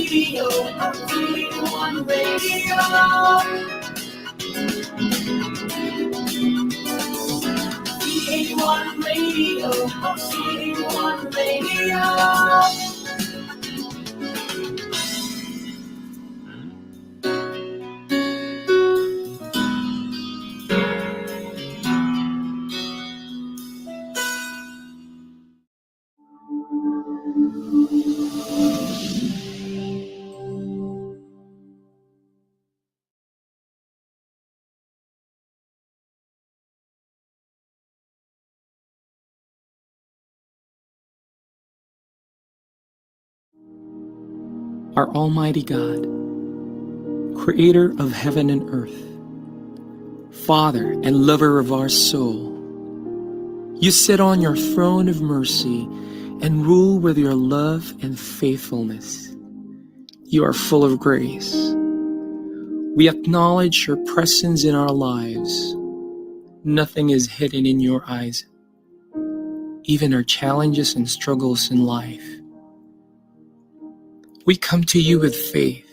Radio, 381 Radio. 381 Radio, 381 Radio. Our Almighty God, Creator of heaven and earth, Father and lover of our soul, you sit on your throne of mercy and rule with your love and faithfulness. You are full of grace. We acknowledge your presence in our lives. Nothing is hidden in your eyes, even our challenges and struggles in life. We come to you with faith.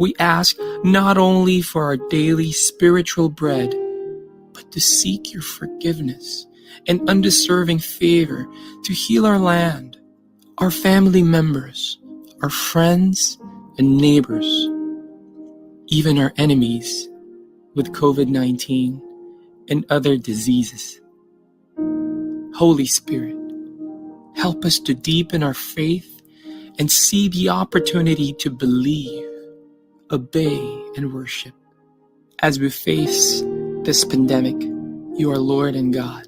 We ask not only for our daily spiritual bread, but to seek your forgiveness and undeserving favor to heal our land, our family members, our friends and neighbors, even our enemies with COVID-19 and other diseases. Holy Spirit, help us to deepen our faith and see the opportunity to believe, obey, and worship. As we face this pandemic, you are Lord and God.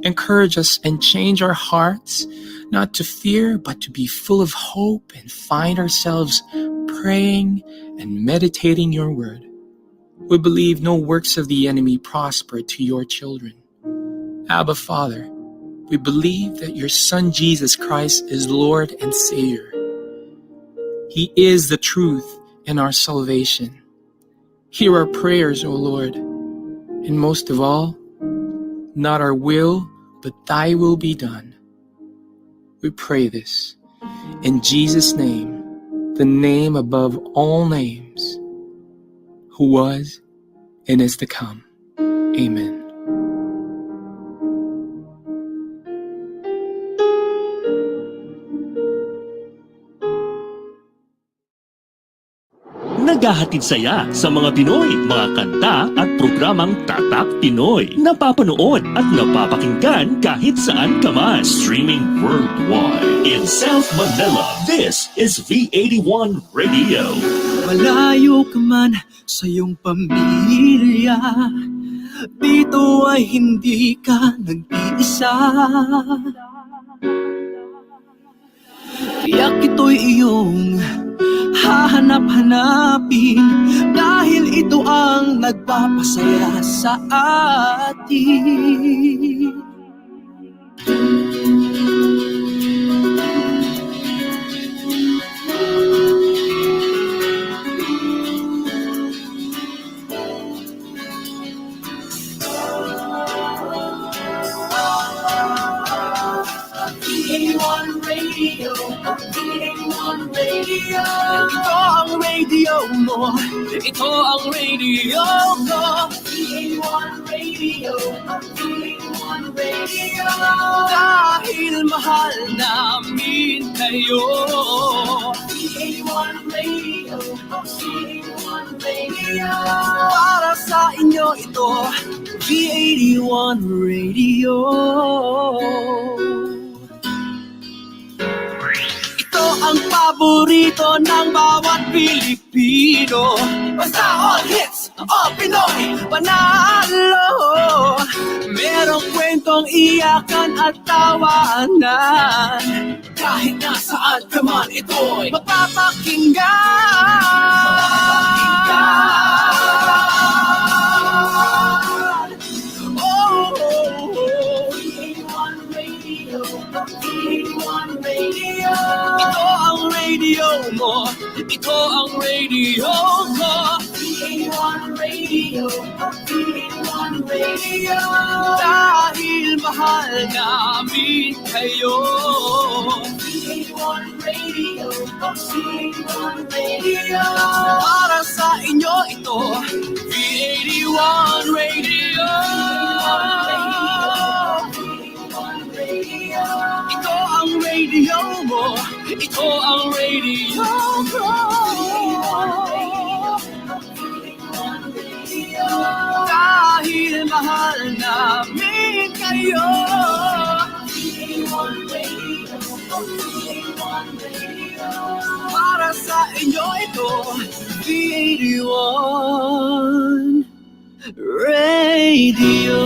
Encourage us and change our hearts, not to fear, but to be full of hope and find ourselves praying and meditating your word. We believe no works of the enemy prosper to your children. Abba, Father, we believe that your Son Jesus Christ is Lord and Savior. He is the truth and our salvation. Hear our prayers, O Lord, and most of all, not our will, but thy will be done. We pray this in Jesus' name, the name above all names, who was and is to come. Amen. Naghahatid saya sa mga Pinoy, mga kanta at programang Tatak Pinoy. Napapanood at napapakinggan kahit saan ka man. Streaming worldwide. In South Manila, this is V81 Radio. Malayo ka man sa iyong pamilya, dito ay hindi ka nag-iisa. Tiyak ito'y iyong hahanap-hanapin, dahil ito ang nagpapasaya sa atin. V81 Radio, V81 Radio. Ito ang radio mo, ito ang radio ko. V81 Radio, V81 Radio. Dahil mahal namin kayo. V81 Radio, V81 Radio. Para sa inyo ito, V81 Radio. Ang paborito ng bawat Pilipino, basta all hits, all Pinoy, panalo. Merong kwentong iyakan at tawanan, kahit nasaan ka man ito'y mapapakinggan. Oh, V81 Radio, V81 Radio. Ito ang radio mo, ito ang radio ko. V81 Radio, V81 Radio. Dahil mahal namin kayo. V81 Radio. V81 Radio. Para sa inyo ito. V81 Radio. Ito ang radio mo. Ito ang radio ko. Dahil mahal namin kayo. Para sa inyo ito, V81 Radio.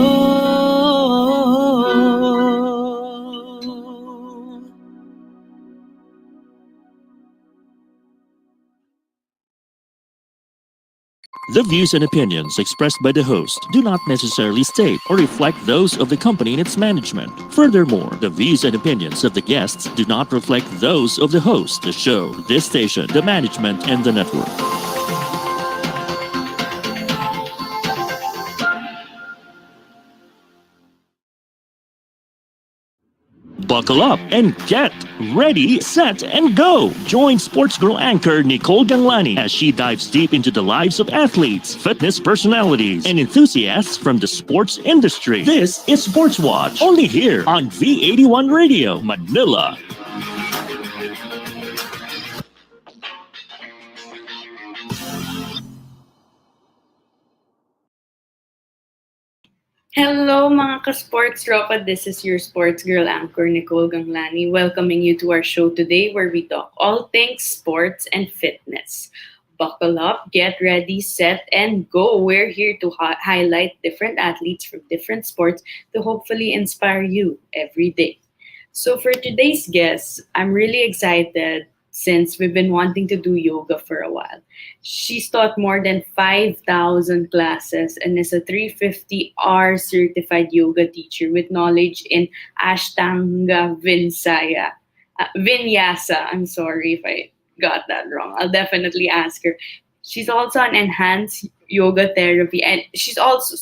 The views and opinions expressed by the host do not necessarily state or reflect those of the company and its management. Furthermore, the views and opinions of the guests do not reflect those of the host, the show, this station, the management, and the network. Buckle up and get ready, set, and go. Join Sports Girl anchor Nicole Ganglani as she dives deep into the lives of athletes, fitness personalities, and enthusiasts from the sports industry. This is Sportswatch, only here on V81 Radio, Manila. Hello mga ka-sports tropa, this is your sports girl anchor Nicole Ganglani, welcoming you to our show today where we talk all things sports and fitness. Buckle up, get ready, set, and go. We're here to highlight different athletes from different sports to hopefully inspire you every day. So for today's guest, I'm really excited since we've been wanting to do yoga for a while. She's taught more than 5,000 classes and is a 350-hour certified yoga teacher with knowledge in Ashtanga Vinyasa. I'm sorry if I got that wrong. I'll definitely ask her. She's also an enhanced yoga therapy, and she's also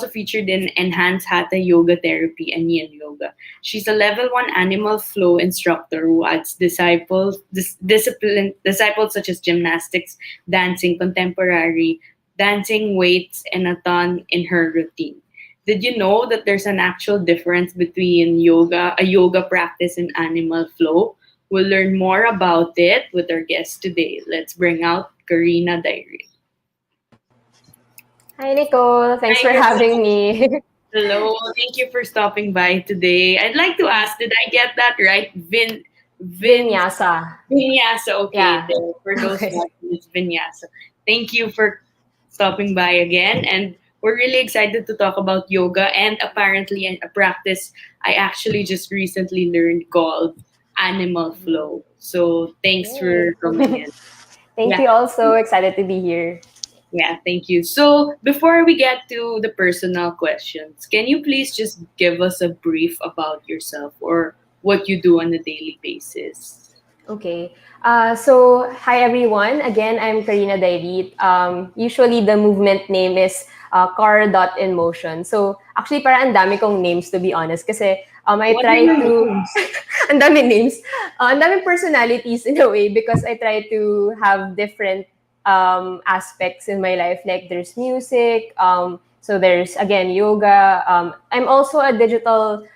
featured in Enhanced Hatha Yoga Therapy and Yin Yoga. She's a level 1 animal flow instructor who adds disciples such as gymnastics, dancing, contemporary, dancing, weights, and a ton in her routine. Did you know that there's an actual difference between a yoga practice and animal flow? We'll learn more about it with our guest today. Let's bring out Karina Dayrit. Hi, Nicole. Thanks for having me. Hello. Thank you for stopping by today. I'd like to ask, did I get that right? Vinyasa. Vinyasa. Okay. Yeah. For those watching, it's Vinyasa. Thank you for stopping by again. And we're really excited to talk about yoga and apparently a practice I actually just recently learned called animal flow. So thanks for coming in. Thank you also. Excited to be here. Yeah, thank you. So before we get to the personal questions, can you please just give us a brief about yourself or what you do on a daily basis? Okay. So, hi everyone. Again, I'm Karina Dayrit. Usually the movement name is car.inmotion. So, actually parang ang dami kong names to be honest. Kasi I try to... ang dami names. Ang dami personalities in a way because I try to have different aspects in my life. Like there's music, so there's again yoga. I'm also a digital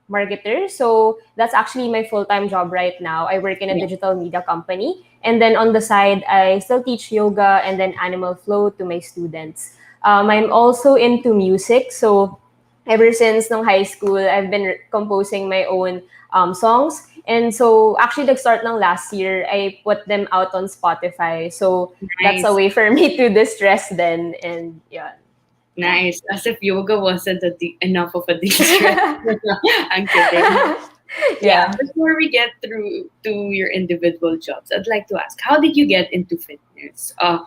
marketer, so that's actually my full-time job right now. I work in a digital media company, and then on the side I still teach yoga and then animal flow to my students. I'm also into music, so ever since nung high school I've been composing my own songs. And so, actually, nag-start ng last year, I put them out on Spotify. So, that's a way for me to distress then. And, yeah. Nice. As if yoga wasn't enough of a distress. I'm kidding. Yeah. Before we get through to your individual jobs, I'd like to ask, how did you get into fitness? I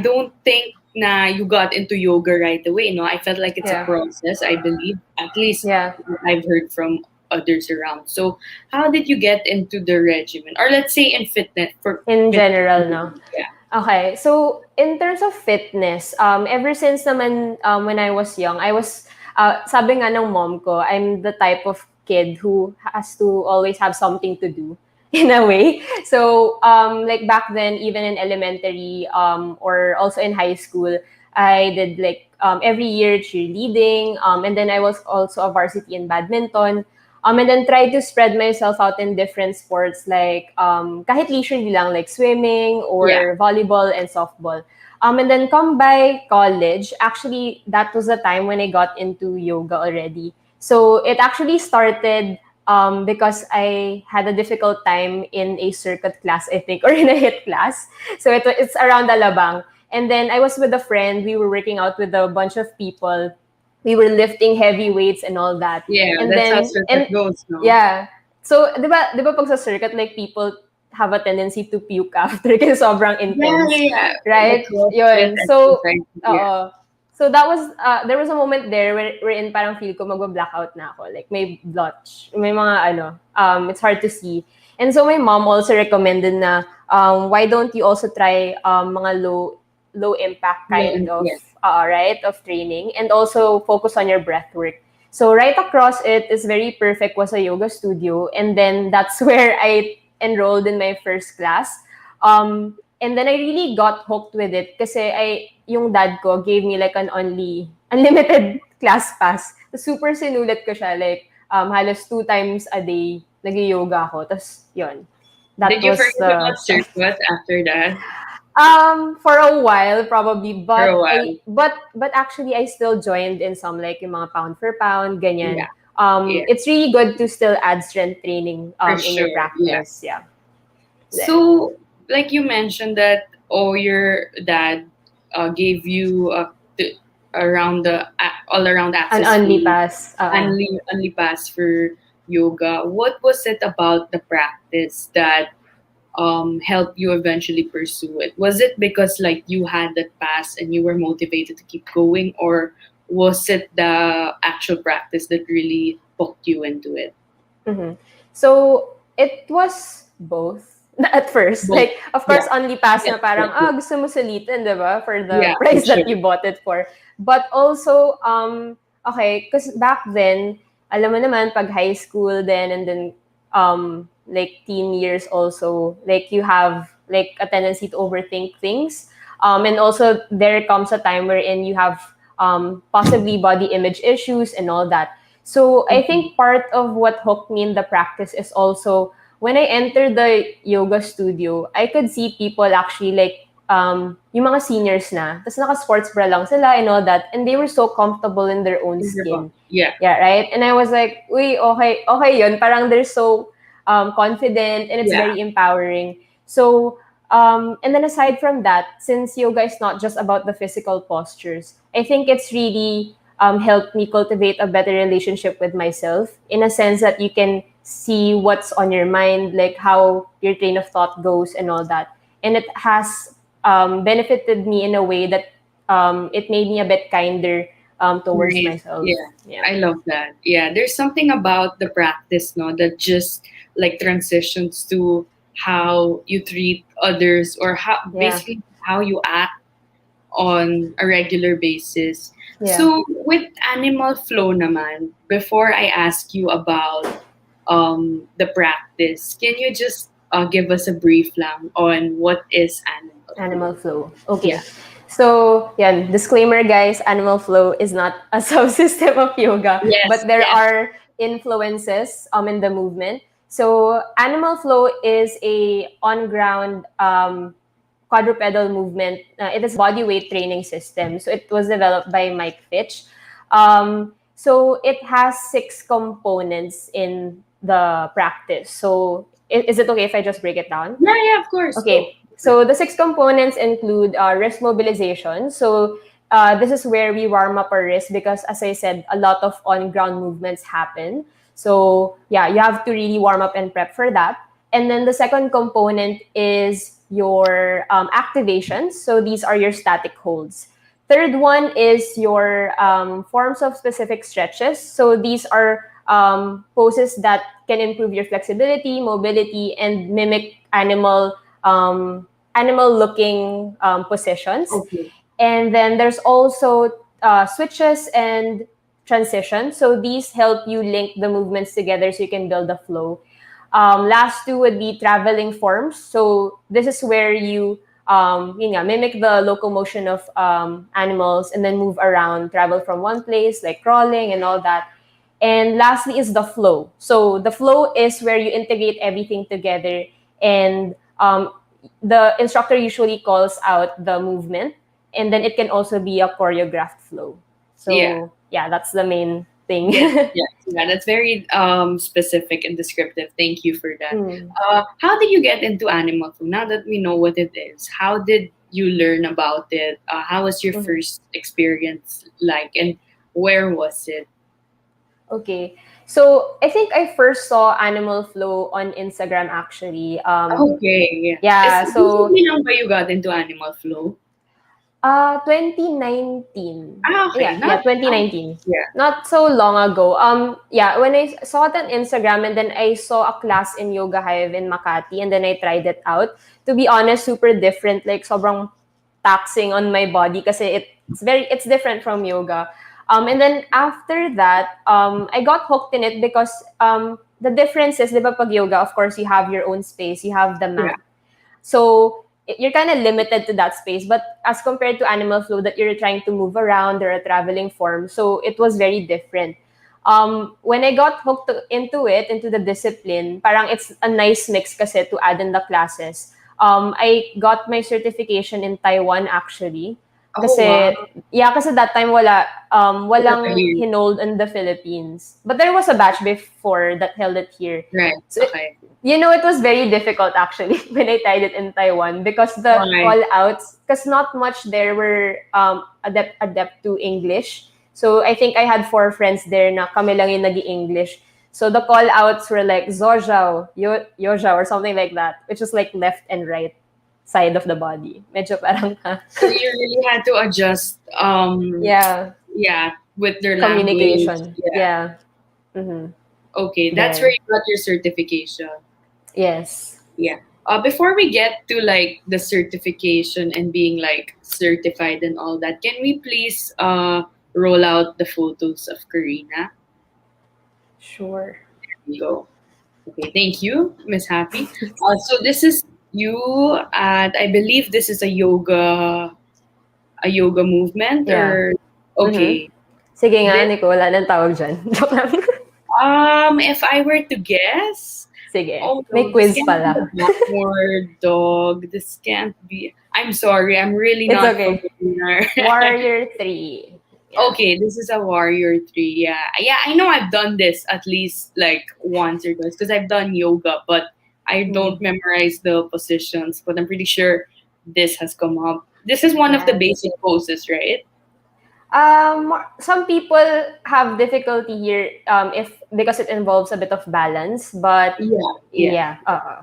don't think na you got into yoga right away. No, I felt like it's a process, I believe. At least I've heard from others around. So how did you get into the regimen, or let's say in fitness for In fitness? general, no? Yeah. Okay, so in terms of fitness, ever since naman when I was young, sabi nga ng mom ko, I'm the type of kid who has to always have something to do in a way. So like back then, even in elementary or also in high school, I did like every year cheerleading, and then I was also a varsity in badminton. And then try to spread myself out in different sports like kahit leisurely lang like swimming Yeah. or volleyball and softball. And then come by college, actually that was the time when I got into yoga already. So it actually started because I had a difficult time in a circuit class, I think, or in a hit class. So it's around Alabang. And then I was with a friend. We were working out with a bunch of people. We were lifting heavy weights and all that. Yeah, And that's how then, circuit goes, no? yeah. So, di ba pag sa circuit, like, people have a tendency to puke after kasi sobrang Yeah, intense. yeah, yeah. Right? The CrossFit Yun. So, exercise. Yeah. so that was, there was a moment there wherein parang feel ko magba-blackout na ako. Like, may blotch. May mga, it's hard to see. And so, my mom also recommended na, why don't you also try mga low impact kind of, Yes. right, of training, and also focus on your breath work. So right across it is very perfect was a yoga studio, and then that's where I enrolled in my first class. And then I really got hooked with it kasi yung dad ko gave me like an unlimited class pass. So, super sinulit ko siya, like halos 2 times a day nag-yoga ako. Tapos yun. That Did you was forget about circuit after that? For a while probably, For but a while. but actually I still joined in some like yung mga pound for pound ganyan. Yeah. Yeah. It's really good to still add strength training For in your sure, practice. Yeah. So, like you mentioned that, your dad gave you all around An access only to pass. only pass for yoga. What was it about the practice that helped you eventually pursue it? Was it because like you had that pass and you were motivated to keep going, or was it the actual practice that really hooked you into it? Mhm. So it was both at first. Both. Like, of course, Yeah. only pass Yes, na parang, yes, yes. gusto mo sulitin, di ba? For the Yeah, price for that sure. you bought it for. But also, okay, because back then, alam mo naman, pag high school then, and then, like, teen years also, like, you have, like, a tendency to overthink things. And also, there comes a time wherein you have possibly body image issues and all that. So I think part of what hooked me in the practice is also when I entered the yoga studio, I could see people actually like yung mga seniors na, tapos naka-sports bra lang sila and all that, and they were so comfortable in their own skin. Yeah. Yeah, right? And I was like, uy, okay yun. Parang they're so confident and it's Yeah. very empowering. So, and then aside from that, since yoga is not just about the physical postures, I think it's really helped me cultivate a better relationship with myself in a sense that you can see what's on your mind, like how your train of thought goes and all that. And it has benefited me in a way that it made me a bit kinder towards Nice. myself. Yeah. I love that. Yeah, there's something about the practice, no, that just like transitions to how you treat others, or how basically how you act on a regular basis. Yeah. So with animal flow naman, before I ask you about the practice, can you just give us a brief lang on what is Animal flow. Okay. Yeah. So, disclaimer, guys, animal flow is not a subsystem of yoga, Yes, but there yes. are influences in the movement. So, animal flow is a on-ground quadrupedal movement. It is a body weight training system. So, it was developed by Mike Fitch. So, it has 6 components in the practice. So, is it okay if I just break it down? Yeah, of course. Okay. So the 6 components include wrist mobilization. So this is where we warm up our wrist because, as I said, a lot of on-ground movements happen. So yeah, you have to really warm up and prep for that. And then the second component is your activations. So these are your static holds. Third one is your forms of specific stretches. So these are poses that can improve your flexibility, mobility, and mimic animal looking positions. Okay. And then there's also switches and transition. So these help you link the movements together so you can build a flow. Last two would be traveling forms. So this is where you mimic the locomotion of animals and then move around, travel from one place, like crawling and all that. And lastly is the flow. So the flow is where you integrate everything together, and the instructor usually calls out the movement, and then it can also be a choreographed flow. Yeah. So yeah, that's the main thing. Yeah, that's very specific and descriptive. Thank you for that. Mm. How did you get into animal food? Now that we know what it is, how did you learn about it? How was your Mhm. first experience like, and where was it? Okay. So I think I first saw Animal Flow on Instagram actually. Okay, Yeah, so recently lang ba you got into animal flow? 2019. Okay, Yeah, not 2019. yeah. Not so long ago. Yeah, when I saw it on Instagram and then I saw a class in Yoga Hive in Makati and then I tried it out. To be honest, super different. Like sobrang taxing on my body kasi it's different from yoga. And then after that, I got hooked in it because the difference is, di ba, pag yoga, of course, you have your own space, you have the Yeah. mat. So you're kind of limited to that space. But as compared to animal flow, that you're trying to move around or a traveling form, so it was very different. When I got hooked into it, into the discipline, parang it's a nice mix kasi to add in the classes. I got my certification in Taiwan actually. Oh Kasi, wow. yeah, kasi that time walang Here. hinold in the Philippines. But there was a batch before that held it here. Right. So Okay. it was very difficult actually when I tried it in Taiwan because the Why? call outs, because not much there were adept to English. So I think I had 4 friends there na kami lang yung nag-English. So the call outs were like Zojao, Yojao, or something like that, which is like left and right side of the body. Medyo parang So you really had to adjust. yeah, Yeah, with their language. communication. Yeah. Yeah. Mm-hmm. Okay, that's where There. you got your certification. Yes. Yeah. Before we get to like the certification and being like certified and all that, can we please roll out the photos of Karina? Sure. There we go. Okay, thank you, Miss Happy. So this is you at, I believe this is a yoga movement, Yeah. or Mm-hmm. okay. Sige nga, This, Nicole, anong tawag dyan? Joke lang. if I were to guess, Sige. oh May no, this quiz can't be a pala. backward dog. This can't be. I'm sorry, I'm really It's not okay. familiar. Warrior 3. Yeah. Okay, this is a Warrior 3. Yeah. Yeah, I know I've done this at least like once or twice because I've done yoga, but I don't memorize the positions. But I'm pretty sure this has come up. This is one of the Yes. basic poses, right? Some people have difficulty here if because it involves a bit of balance, but Yeah. Yeah. yeah.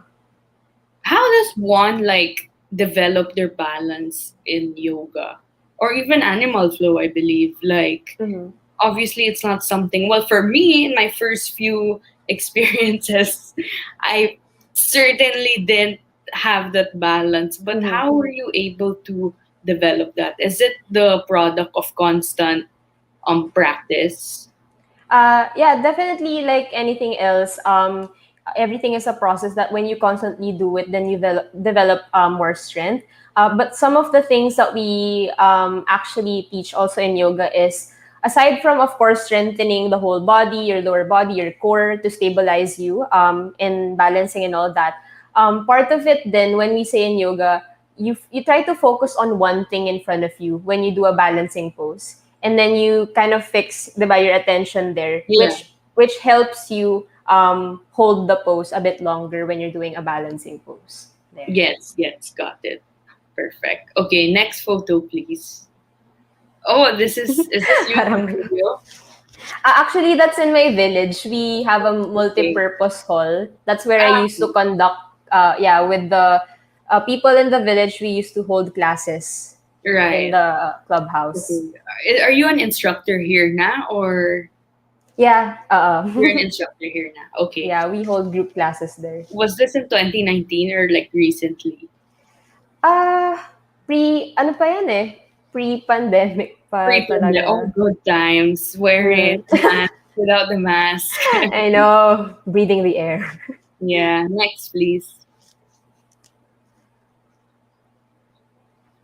How does one like develop their balance in yoga or even animal flow? I believe like Mm-hmm. obviously it's not something, well, for me in my first few experiences I certainly didn't have that balance, but Mm-hmm. how were you able to develop that? Is it the product of constant practice? Yeah, definitely. Like anything else, everything is a process that when you constantly do it, then you develop more strength. But some of the things that we actually teach also in yoga is, aside from, of course, strengthening the whole body, your lower body, your core to stabilize you in balancing and all that. Part of it then, when we say in yoga, you try to focus on one thing in front of you when you do a balancing pose, and then you kind of fix your attention there, Yeah. which helps you hold the pose a bit longer when you're doing a balancing pose. There. Yes, got it. Perfect. Okay, next photo please. Oh, this is this you Parang- video? Actually, that's in my village. We have a multi-purpose hall. That's where I used to conduct. With the people in the village, we used to hold classes in Right. the clubhouse. Okay. Are you an instructor here now or? Yeah. You're an instructor here now. Okay. Yeah, we hold group classes there. Was this in 2019 or like recently? Ano pa yan eh? Pre-pandemic pa Pre-pandemic. Oh, talaga. good times. Wearing Mm. mask without the mask. I know, breathing the air. Yeah. Next, please.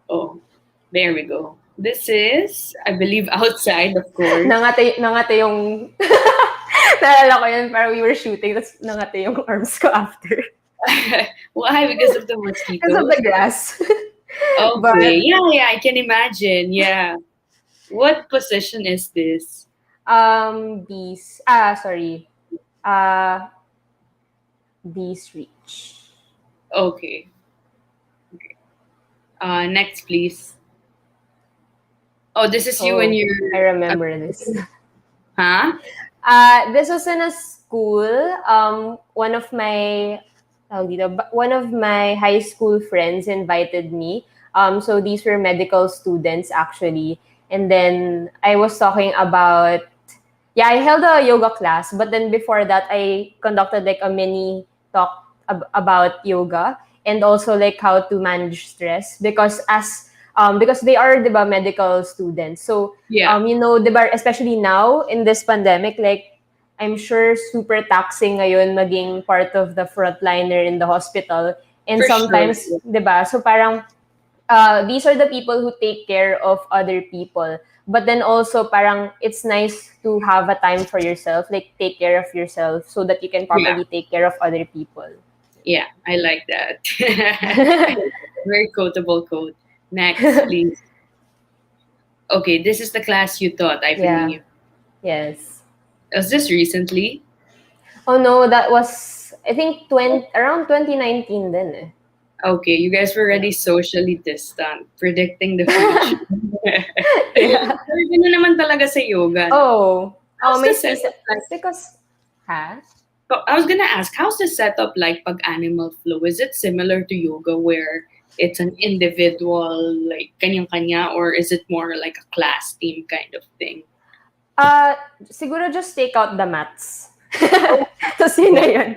Oh, there we go. This is, I believe, outside, of course. Nangate yung... Naalala ko yun, parang we were shooting, tapos nangate yung arms ko after. Why? Because of the Because of mosquitoes? the grass. Okay. Yeah, I can imagine. Yeah. What position is this? Sorry. Uh, Bees reach. Okay. Next, please. Oh, this is you when you're... I remember this. Huh? This was in a school. One of my high school friends invited me. So these were medical students actually. And then I was talking about, I held a yoga class, but then before that I conducted like a mini talk about yoga and also like how to manage stress because they are, diba, medical students. So, Yeah. diba, especially now in this pandemic, like, I'm sure super taxing ngayon maging part of the frontliner in the hospital. And For sometimes, sure. diba, so parang, these are the people who take care of other people. But then also parang it's nice to have a time for yourself, like take care of yourself so that you can properly take care of other people. Yeah, I like that. Very quotable quote. Next, please. Okay, this is the class you taught, I believe. Yes. Was this recently? Oh no, that was, I think, around 2019 then eh. Okay, you guys were already socially distant, predicting the future. Yeah. Pero yun na naman talaga sa yoga. Oh, How's may the setup like? because, I was gonna ask, how's the setup like pag animal flow? Is it similar to yoga where it's an individual, like kanya-kanya, or is it more like a class team kind of thing? siguro just take out the mats. Tapos yun na yun.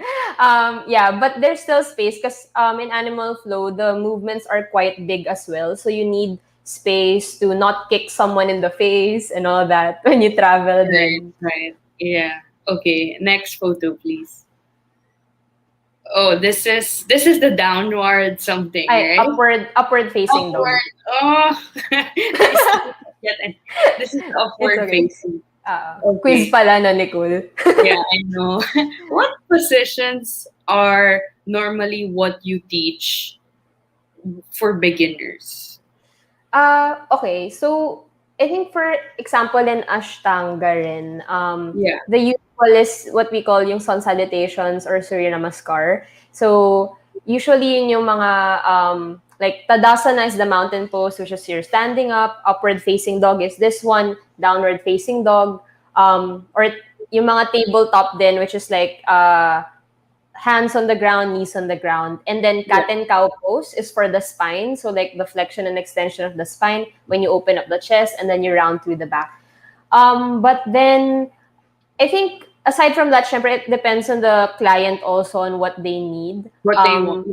But there's still space because in animal flow, the movements are quite big as well. So you need space to not kick someone in the face and all that when you travel. Right. Yeah. Okay. Next photo, please. Oh, this is the downward something, right? Upward facing dog. Oh, this is upward okay. facing. Okay. Quiz pala na, Nicole. Yeah, I know. What positions are normally what you teach for beginners? Okay, so I think for example in Ashtanga rin, the usual is what we call yung sun salutations or Surya Namaskar. So usually yun yung mga like Tadasana is the mountain pose, which is you're standing up. Upward facing dog is this one. Downward facing dog. Or yung mga tabletop din, which is like hands on the ground, knees on the ground. And then cat and cow pose is for the spine. So like the flexion and extension of the spine when you open up the chest and then you round through the back. But then I think aside from that, syempre, it depends on the client also on what they need. What they want.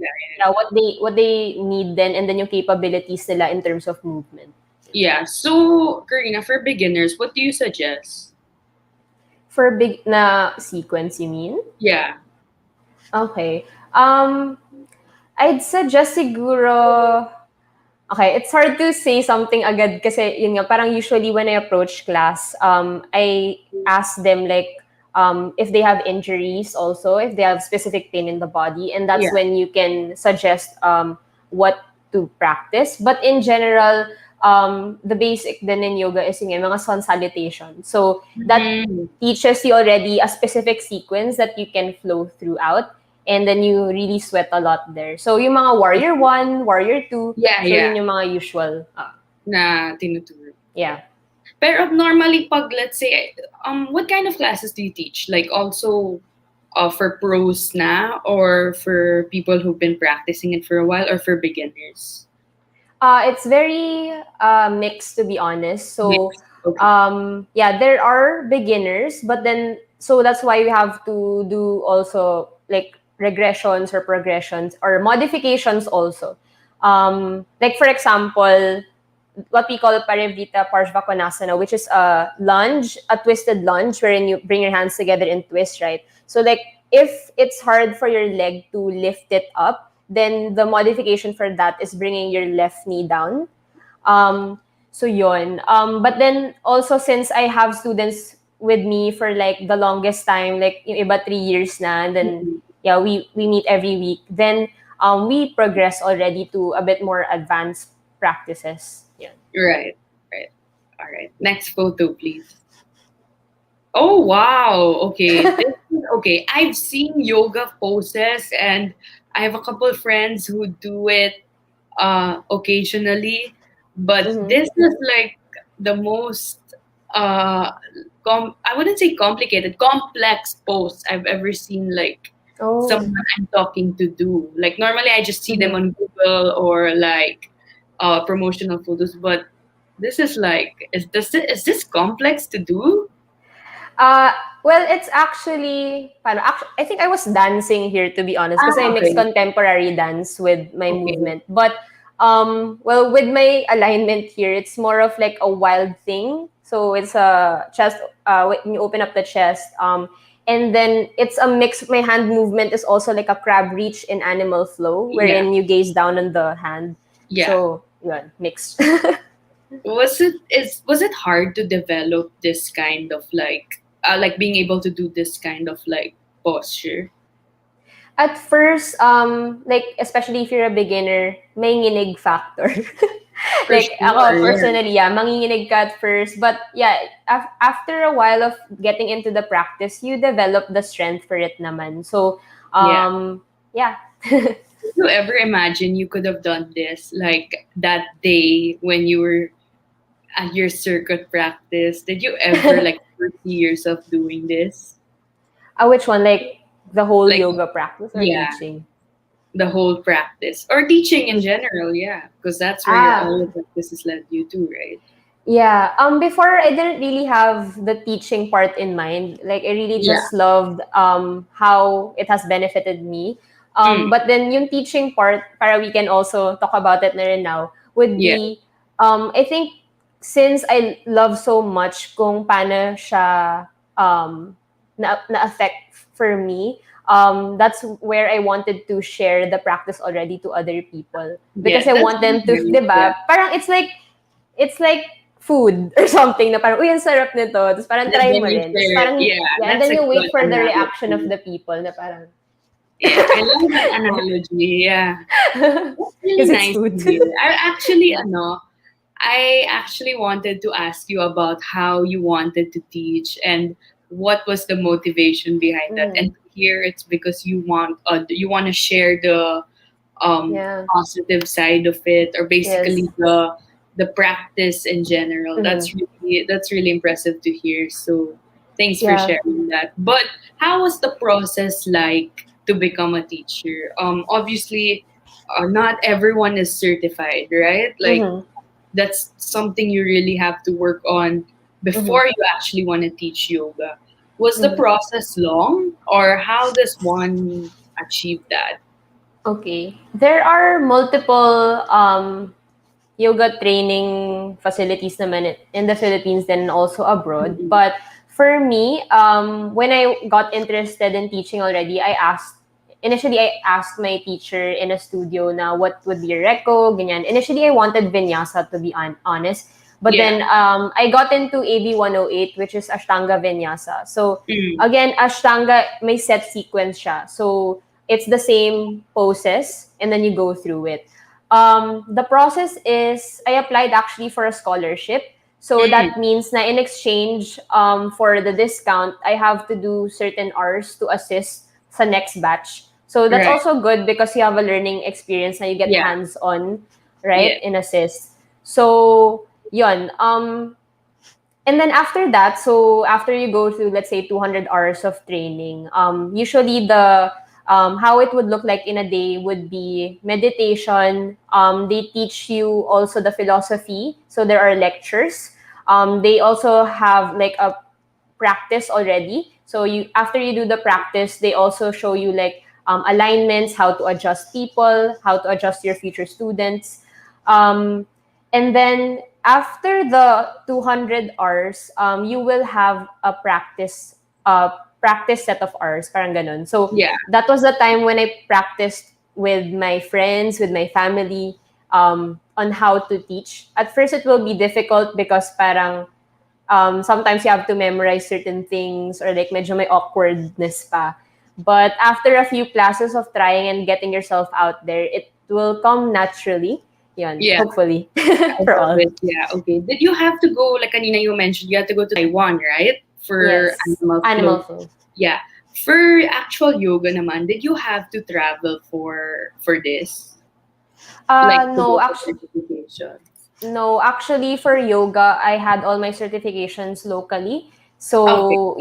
What they need then, and then yung capabilities nila in terms of movement. Yeah. So, Karina, for beginners, what do you suggest? For big na sequence, you mean? Yeah. Okay. I'd suggest siguro... Okay, it's hard to say something agad kasi yun nga, parang usually when I approach class, I ask them like if they have injuries also, if they have specific pain in the body, and that's when you can suggest what to practice. But in general, the basic din in yoga is yung mga sun salutation. So that teaches you already a specific sequence that you can flow throughout. And then you really sweat a lot there. So yung mga warrior 1, warrior 2, yun yung mga usual. Na tinuturo. Yeah. Pero normally pag, let's say, what kind of classes do you teach? Like also for pros na, or for people who've been practicing it for a while, or for beginners? It's very mixed, to be honest. So Okay. Yeah, there are beginners, but then so that's why we have to do also like regressions or progressions or modifications also. Like for example, what we call Parivita Parshvakonasana, which is a lunge, a twisted lunge, wherein you bring your hands together and twist, right? So like if it's hard for your leg to lift it up, then the modification for that is bringing your left knee down. Um, so yon. But then also since I have students with me for like the longest time, like yung iba 3 years na, and then Mhm. yeah, we meet every week. Then we progress already to a bit more advanced practices. Yeah. Right. Right. All right. Next photo, please. Oh wow. Okay. Okay. I've seen yoga poses, and I have a couple of friends who do it occasionally, but Mm-hmm. this is like the most uh I wouldn't say complicated, complex pose I've ever seen, like Oh. someone I'm talking to do. Like normally I just see them Mm-hmm. on Google or like promotional photos, but this is like, is this complex to do? Uh, well, it's actually, I think I was dancing here to be honest, because I mix Okay. contemporary dance with my Okay. movement. But well, with my alignment here, it's more of like a wild thing. So it's a chest. When you open up the chest, and then it's a mix. My hand movement is also like a crab reach in animal flow, Yeah. wherein you gaze down on the hand. Yeah. So yeah, mixed. Was it hard to develop this kind of like being able to do this kind of like posture? At first, like, especially if you're a beginner, may nginig factor. For Like, sure, ako yeah. personally, yeah, manginginig ka at first. But yeah, after a while of getting into the practice, you develop the strength for it naman. So, Yeah. yeah. Did you ever imagine you could have done this like that day when you were at your circuit practice? Did you ever like foresee yourself doing this? Which one? Like, the whole Like, yoga practice or yeah, teaching? the whole practice or teaching in general, yeah, because that's where your all Ah, your practices led you to, right? yeah. Before I didn't really have the teaching part in mind. Like I really Yeah. just loved how it has benefited me. Mm, But then yung teaching part, para we can also talk about it na rin now, would yeah. be I think since I love so much kung paano siya na affect for me, that's where I wanted to share the practice already to other people, because Yeah, I that's want them to, really nice. 'di Yeah. ba? Parang it's like food or something na parang, uy, ang sarap nito. Tapos parang And try then mo you rin. Tapos share it. parang, Yeah, yeah, and that's then a you good wait for the reaction of analogy. the people na parang, Yeah, I love that analogy. Yeah, that's really because it's nice food. to hear. I actually wanted to ask you about how you wanted to teach and what was the motivation behind that. Mhm. And here it's because you want to share the Yeah. positive side of it, or Yes. basically the practice in general. Mhm. That's really impressive to hear. So thanks for Yeah. sharing that. But how was the process like to become a teacher? Obviously, not everyone is certified, right? Like Mhm. that's something you really have to work on Mhm. before you actually want to teach yoga. Was the Mhm. process long, or how does one achieve that? Okay. There are multiple yoga training facilities naman in the Philippines then also abroad. Mhm. But for me, when I got interested in teaching already, initially I asked my teacher in a studio na what would be reco, ganyan. Initially, I wanted vinyasa to be honest. But Yeah. then I got into AV 108, which is Ashtanga Vinyasa. So Mm. again, Ashtanga may set sequence siya. So it's the same poses and then you go through it. The process is I applied actually for a scholarship. So Mm. that means na in exchange for the discount, I have to do certain hours to assist sa next batch. So that's Right. also good because you have a learning experience na you get Yeah. hands-on, right, Yeah. in assist. So, yun. And then after that, so after you go through, let's say, 200 hours of training, usually how it would look like in a day would be meditation. They teach you also the philosophy. So there are lectures. They also have like a practice already. So you after you do the practice, they also show you like alignments, how to adjust people, how to adjust your future students. Um, and then after the 200 hours, you will have a practice set of hours, parang ganun. So Yeah. that was the time when I practiced with my friends, with my family, on how to teach. At first, it will be difficult because parang sometimes you have to memorize certain things or like medyo may awkwardness pa. But after a few classes of trying and getting yourself out there, it will come naturally. Yun, Yeah. hopefully. I For love all. it. Yeah. Okay. Did you have to go, like kanina you mentioned, you had to go to Taiwan, right? For Yes. animal Animal flow. flow. Yeah. For actual yoga naman, did you have to travel for this? Like to No, get the actually, certification? no, actually for yoga, I had all my certifications locally. Okay. So,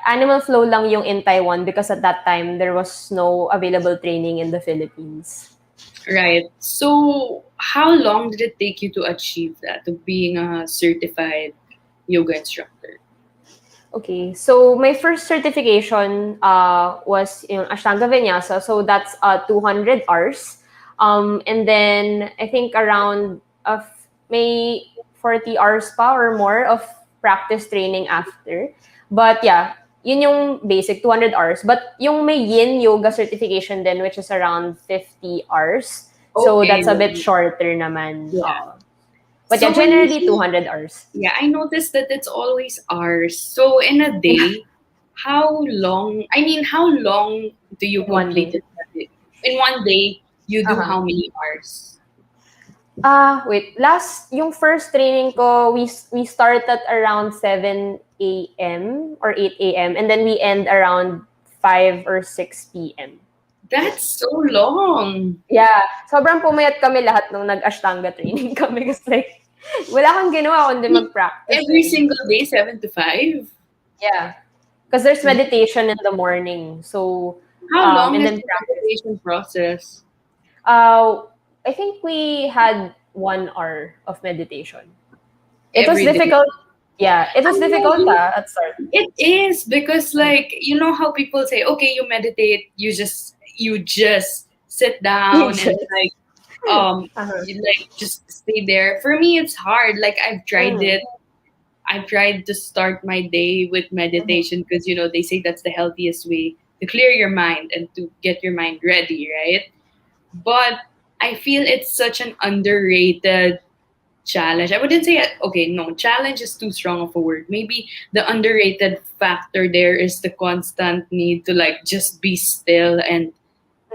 Animal Flow lang yung in Taiwan because at that time there was no available training in the Philippines. Right. So how long did it take you to achieve that, to being a certified yoga instructor? Okay, so my first certification was in Ashtanga Vinyasa, so that's 200 hours. And then I think around may 40 hours pa or more of practice training after. But yeah, yun yung basic 200 hours. But yung may yin yoga certification then which is around 50 hours. So Okay. that's a bit shorter naman. Yeah. But So yeah, when you generally say, 200 hours. yeah, I noticed that it's always hours. So in a day, how long do you In one complete day. it? In one day, you do Uh-huh. how many hours? Wait. Yung first training ko, we start at around 7 a.m. or 8 a.m. and then we end around 5 or 6 p.m. That's so long. Yeah. Sobrang pumayat kami lahat nung nag-ashtanga training kami kasi like, wala kang ginawa kundi mag-practice Every eh. single day, 7 to 5. Yeah. Because there's meditation in the morning. So, How long and is then the practice. meditation process? I think we had 1 hour of meditation. It was Every day. difficult. Yeah, it I was know, difficult at start. it is because like you know how people say, okay, you meditate, you just sit You down and just, like uh-huh. you like just stay there. For me, it's hard. Like I've tried Mm. it. I've tried to start my day with Mhm. meditation because you know they say that's the healthiest way to clear your mind and to get your mind ready, right? But I feel it's such an underrated challenge. I wouldn't say okay, no, challenge is too strong of a word. Maybe the underrated factor there is the constant need to like just be still and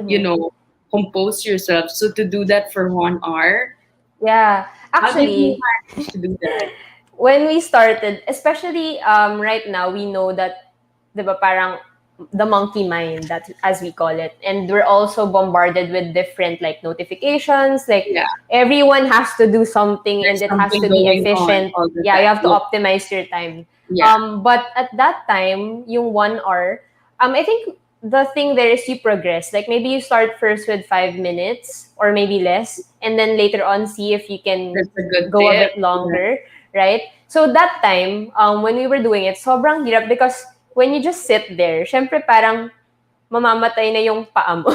you Mhm. know compose yourself. So to do that for 1 hour, Yeah, how did you actually, manage to do that? when we started, especially right now, we know that, 'di ba, parang the monkey mind, that as we call it, and we're also bombarded with different like notifications. Like Yeah, everyone has to do something, and there's it has something to be going on efficient. all the Yeah, you time. have to optimize your time. Yeah, But at that time, yung 1 hour, I think the thing there is you progress. Like maybe you start first with 5 minutes or maybe less, and then later on see if you can that's a good go a tip. bit longer, right? So that time, when we were doing it, sobrang hirap because when you just sit there, syempre parang mamamatay na yung paa mo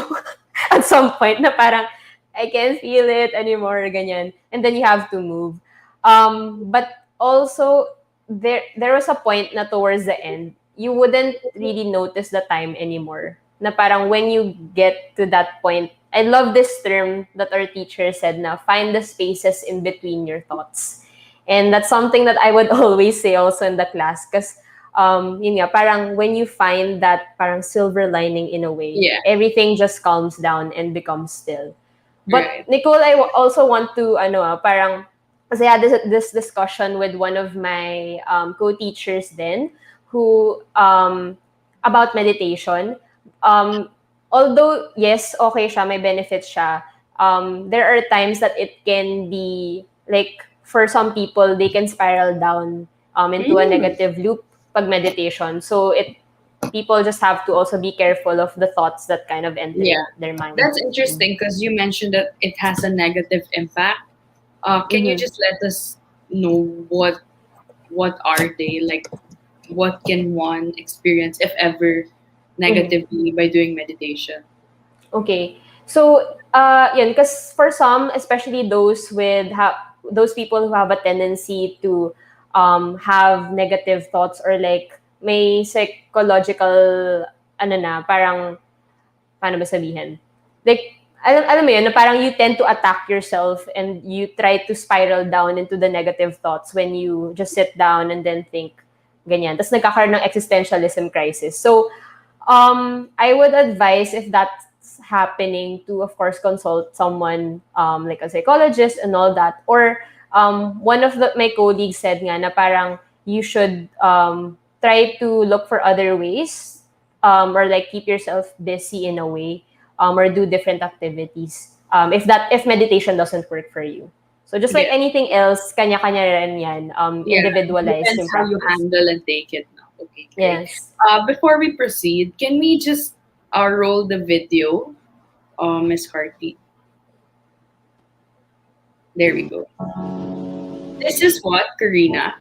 at some point na parang I can't feel it anymore, ganyan. And then you have to move. But also, there was a point na towards the end, you wouldn't really notice the time anymore. Na parang when you get to that point, I love this term that our teacher said na find the spaces in between your thoughts. And that's something that I would always say also in the class because yun nga, parang when you find that parang silver lining in a way, Yeah, everything just calms down and becomes still. But right. Nicole, I also want to parang kasi I had this discussion with one of my co-teachers then who about meditation. Although yes, okay siya, may benefits siya. There are times that it can be like for some people they can spiral down into a Mm, negative loop pag meditation. So people just have to also be careful of the thoughts that kind of enter yeah, their mind. that's interesting because you mentioned that it has a negative impact. Can you Mm-hmm. just let us know what what are they? Like, what can one experience, if ever, negatively by doing meditation? Okay. So, yun, because for some, especially those people who have a tendency to have negative thoughts or like may psychological, ano na, parang, paano ba sabihin? Like, alam mo yun, na parang you tend to attack yourself and you try to spiral down into the negative thoughts when you just sit down and then think ganyan. Tapos nagkakaroon ng existentialism crisis. So, I would advise if that's happening to, of course, consult someone like a psychologist and all that. Or one of my colleagues said nga na parang you should try to look for other ways or like keep yourself busy in a way or do different activities if meditation doesn't work for you. So just like Yeah. anything else, kanya-kanya rin yan, individualized Depends in how you practice. handle and take it now. Okay, great. Yes. Before we proceed, can we just roll the video, Miss Harty? There we go. This is what, Karina?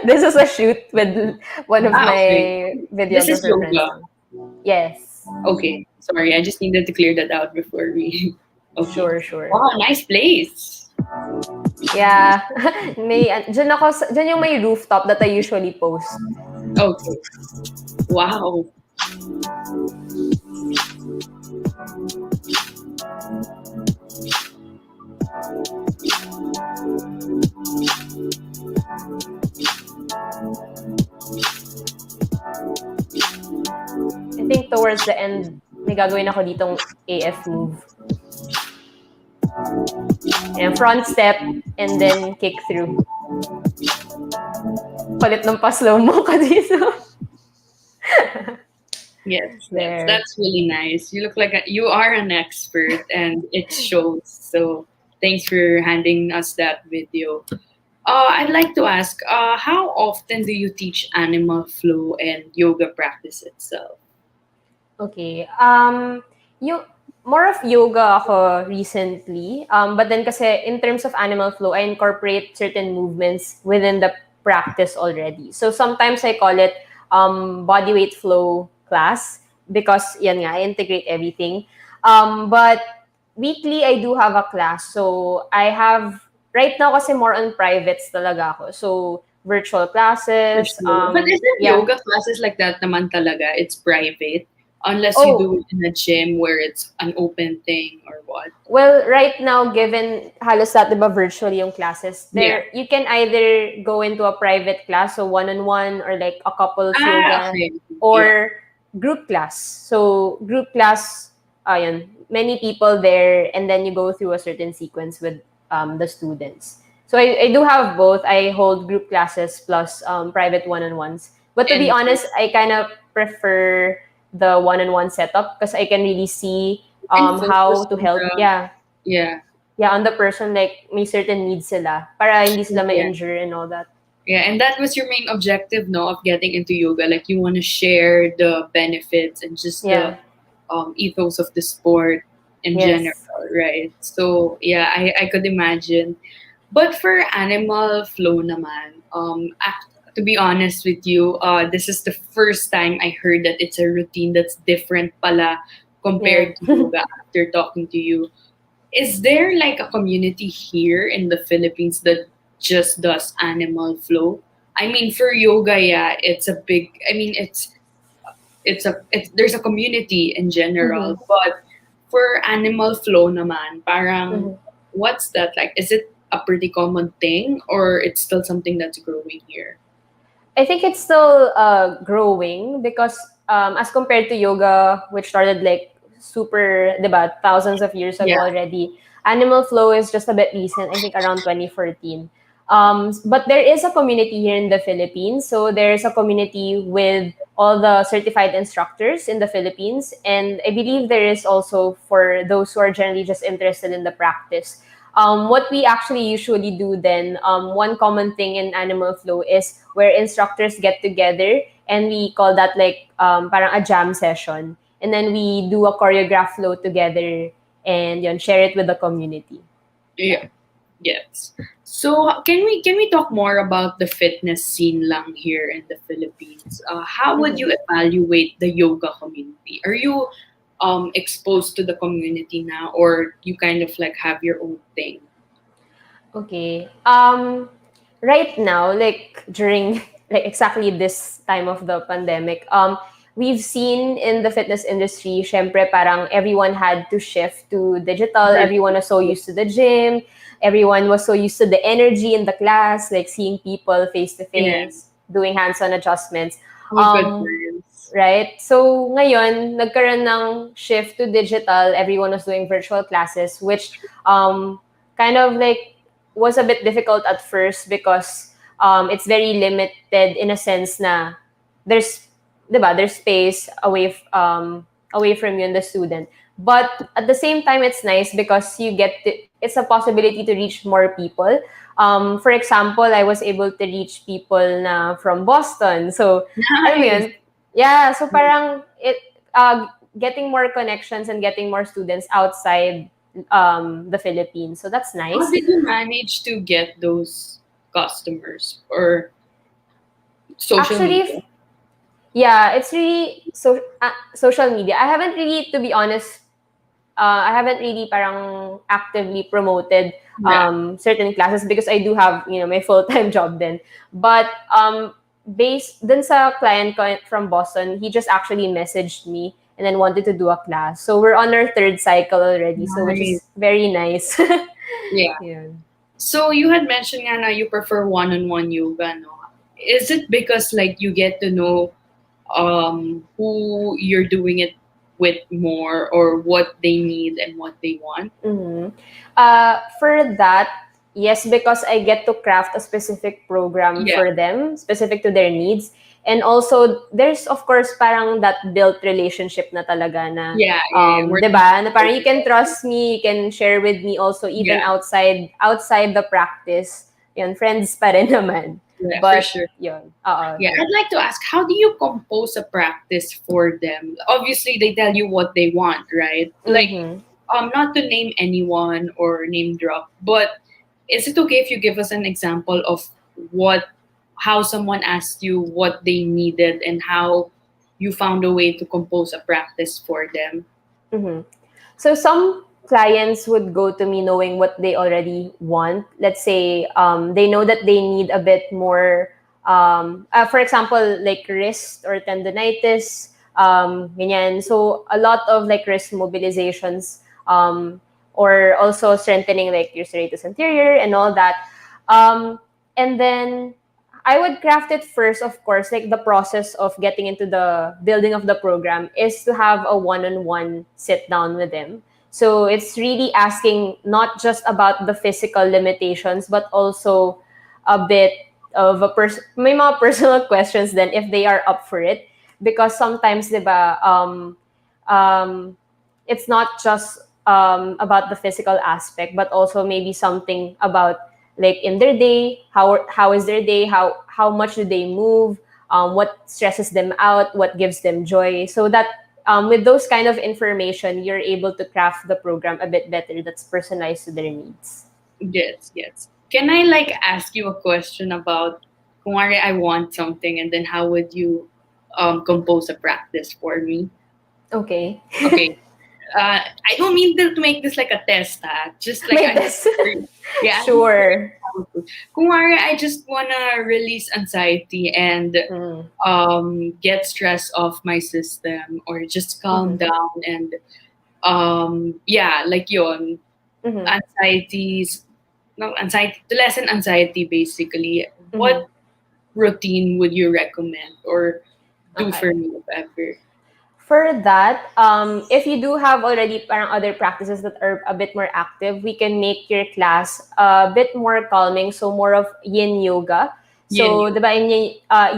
This is a shoot with one of my Okay. This is videographer friends. yoga. Yes. Okay, sorry, I just needed to clear that out before we. Okay. Sure. Wow, nice place. Yeah. Dyan yung may rooftop that I usually post. Okay. Wow. I think towards the end, may gagawin ako ditong AF move. And front step, and then kick through. Palit ng pa-slow mo ka dito. Yes, There. that's really nice. You look like you are an expert, and it shows. So thanks for handing us that video. I'd like to ask, how often do you teach animal flow and yoga practice itself? Okay. Yung more of yoga ako recently. But then kasi in terms of animal flow, I incorporate certain movements within the practice already. So sometimes I call it body weight flow class because yan nga, I integrate everything. But weekly, I do have a class. So I have, right now kasi more on privates talaga ako. So virtual classes. But isn't yeah. yoga classes like that naman talaga? It's private. Unless Oh. you do it in a gym where it's an open thing or what. Well, right now, given halos lahat, diba, virtually yung classes, you can either go into a private class, so one-on-one, or like a couples yoga, Okay. or group class. So group class, ayun, many people there, and then you go through a certain sequence with the students. So I do have both. I hold group classes plus private one-on-ones. But to be And- honest, I kind of prefer the one-on-one setup because I can really see And how focus to on help. the- Yeah, on the person, like may certain needs sila para hindi sila may injure and all that. Yeah, and that was your main objective, no, of getting into yoga. Like you want to share the benefits and just Yeah. the ethos of the sport in Yes. general, right? So yeah, I could imagine. But for animal flow naman, to be honest with you, this is the first time I heard that it's a routine that's different pala compared to yoga after talking to you. Is there like a community here in the Philippines that just does animal flow? I mean, for yoga, yeah, it's a big. I mean, there's a community in general, but for animal flow naman, parang what's that like? Is it a pretty common thing, or it's still something that's growing here? I think it's still growing because as compared to yoga, which started like super, diba, thousands of years ago already, animal flow is just a bit recent, I think around 2014. But there is a community here in the Philippines. So there's a community with all the certified instructors in the Philippines. And I believe there is also for those who are generally just interested in the practice. What we actually usually do then, one common thing in animal flow is where instructors get together and we call that like parang a jam session. And then we do a choreograph flow together and share it with the community. Yeah. Yes. So can we talk more about the fitness scene lang here in the Philippines? How would you evaluate the yoga community? Are you exposed to the community now, or you kind of like have your own thing? Okay. Right now, like during like exactly this time of the pandemic, we've seen in the fitness industry, syempre parang everyone had to shift to digital. Everyone was so used to the gym. Everyone was so used to the energy in the class, like seeing people face to Yeah. face, doing hands-on adjustments. Oh, good Um, times. right? So ngayon, nagkaroon ng shift to digital. Everyone was doing virtual classes, which kind of like was a bit difficult at first because it's very limited in a sense na there's, diba, there's space away from you and the student. But at the same time, it's nice because it's a possibility to reach more people. For example, I was able to reach people na from Boston. So, alam mo Nice. yun? Yeah, so parang getting more connections and getting more students outside the Philippines. So that's How nice. did you manage to get those customers or social media? Actually, yeah, it's really social media. I haven't really, to be honest, I haven't really parang actively promoted Yeah. certain classes because I do have, my full-time job then. But based dun sa client ko from Boston, he just actually messaged me and then wanted to do a class. So we're on our third cycle already, so which Nice. is very nice. Yeah. Yun. So you had mentioned nga na you prefer one-on-one yoga, no? Is it because like you get to know who you're doing it with more, or what they need and what they want? Mhm. For that, yes, because I get to craft a specific program Yeah. for them, specific to their needs. And also, there's of course parang that built relationship na talaga na, Yeah, yeah, yeah. Working 'di ba? Na parang you together. can trust me, you can share with me also even Yeah, outside the practice. Yun, friends pa rin naman. yeah, for But sure. yun, oo, Yeah, yun. I'd like to ask, how do you compose a practice for them? Obviously, they tell you what they want, right? Like, Mhm. not to name anyone or name drop, but is it okay if you give us an example of what, how someone asked you what they needed and how you found a way to compose a practice for them? Mhm. So some clients would go to me knowing what they already want. Let's say they know that they need a bit more, for example, like wrist or tendonitis, ganyan. So a lot of like wrist mobilizations, or also strengthening like your serratus anterior and all that. Um, and then I would craft it first, of course, like the process of getting into the building of the program is to have a one-on-one sit down with them. So it's really asking not just about the physical limitations, but also a bit of may mga personal questions then if they are up for it. Because sometimes, diba, um, it's not just about the physical aspect, but also maybe something about like in their day, how is their day, how much do they move, what stresses them out, what gives them joy, so that with those kind of information, you're able to craft the program a bit better that's personalized to their needs. Yes, yes. Can I like ask you a question about kung I want something, and then how would you compose a practice for me? Okay. Okay. I don't mean to make this like a test, just like May I'm just test. curious. Yeah, I'm just curious Sure. how to. Kung I just wanna release anxiety and Mm. get stress off my system, or just calm Mhm. down and yeah, like yon, Mhm. anxieties, no anxiety, to lessen anxiety basically. Mhm. What routine would you recommend or do for Okay. me if ever? For that, if you do have already parang other practices that are a bit more active, we can make your class a bit more calming. So more of yin yoga. Yin So, yoga. diba, in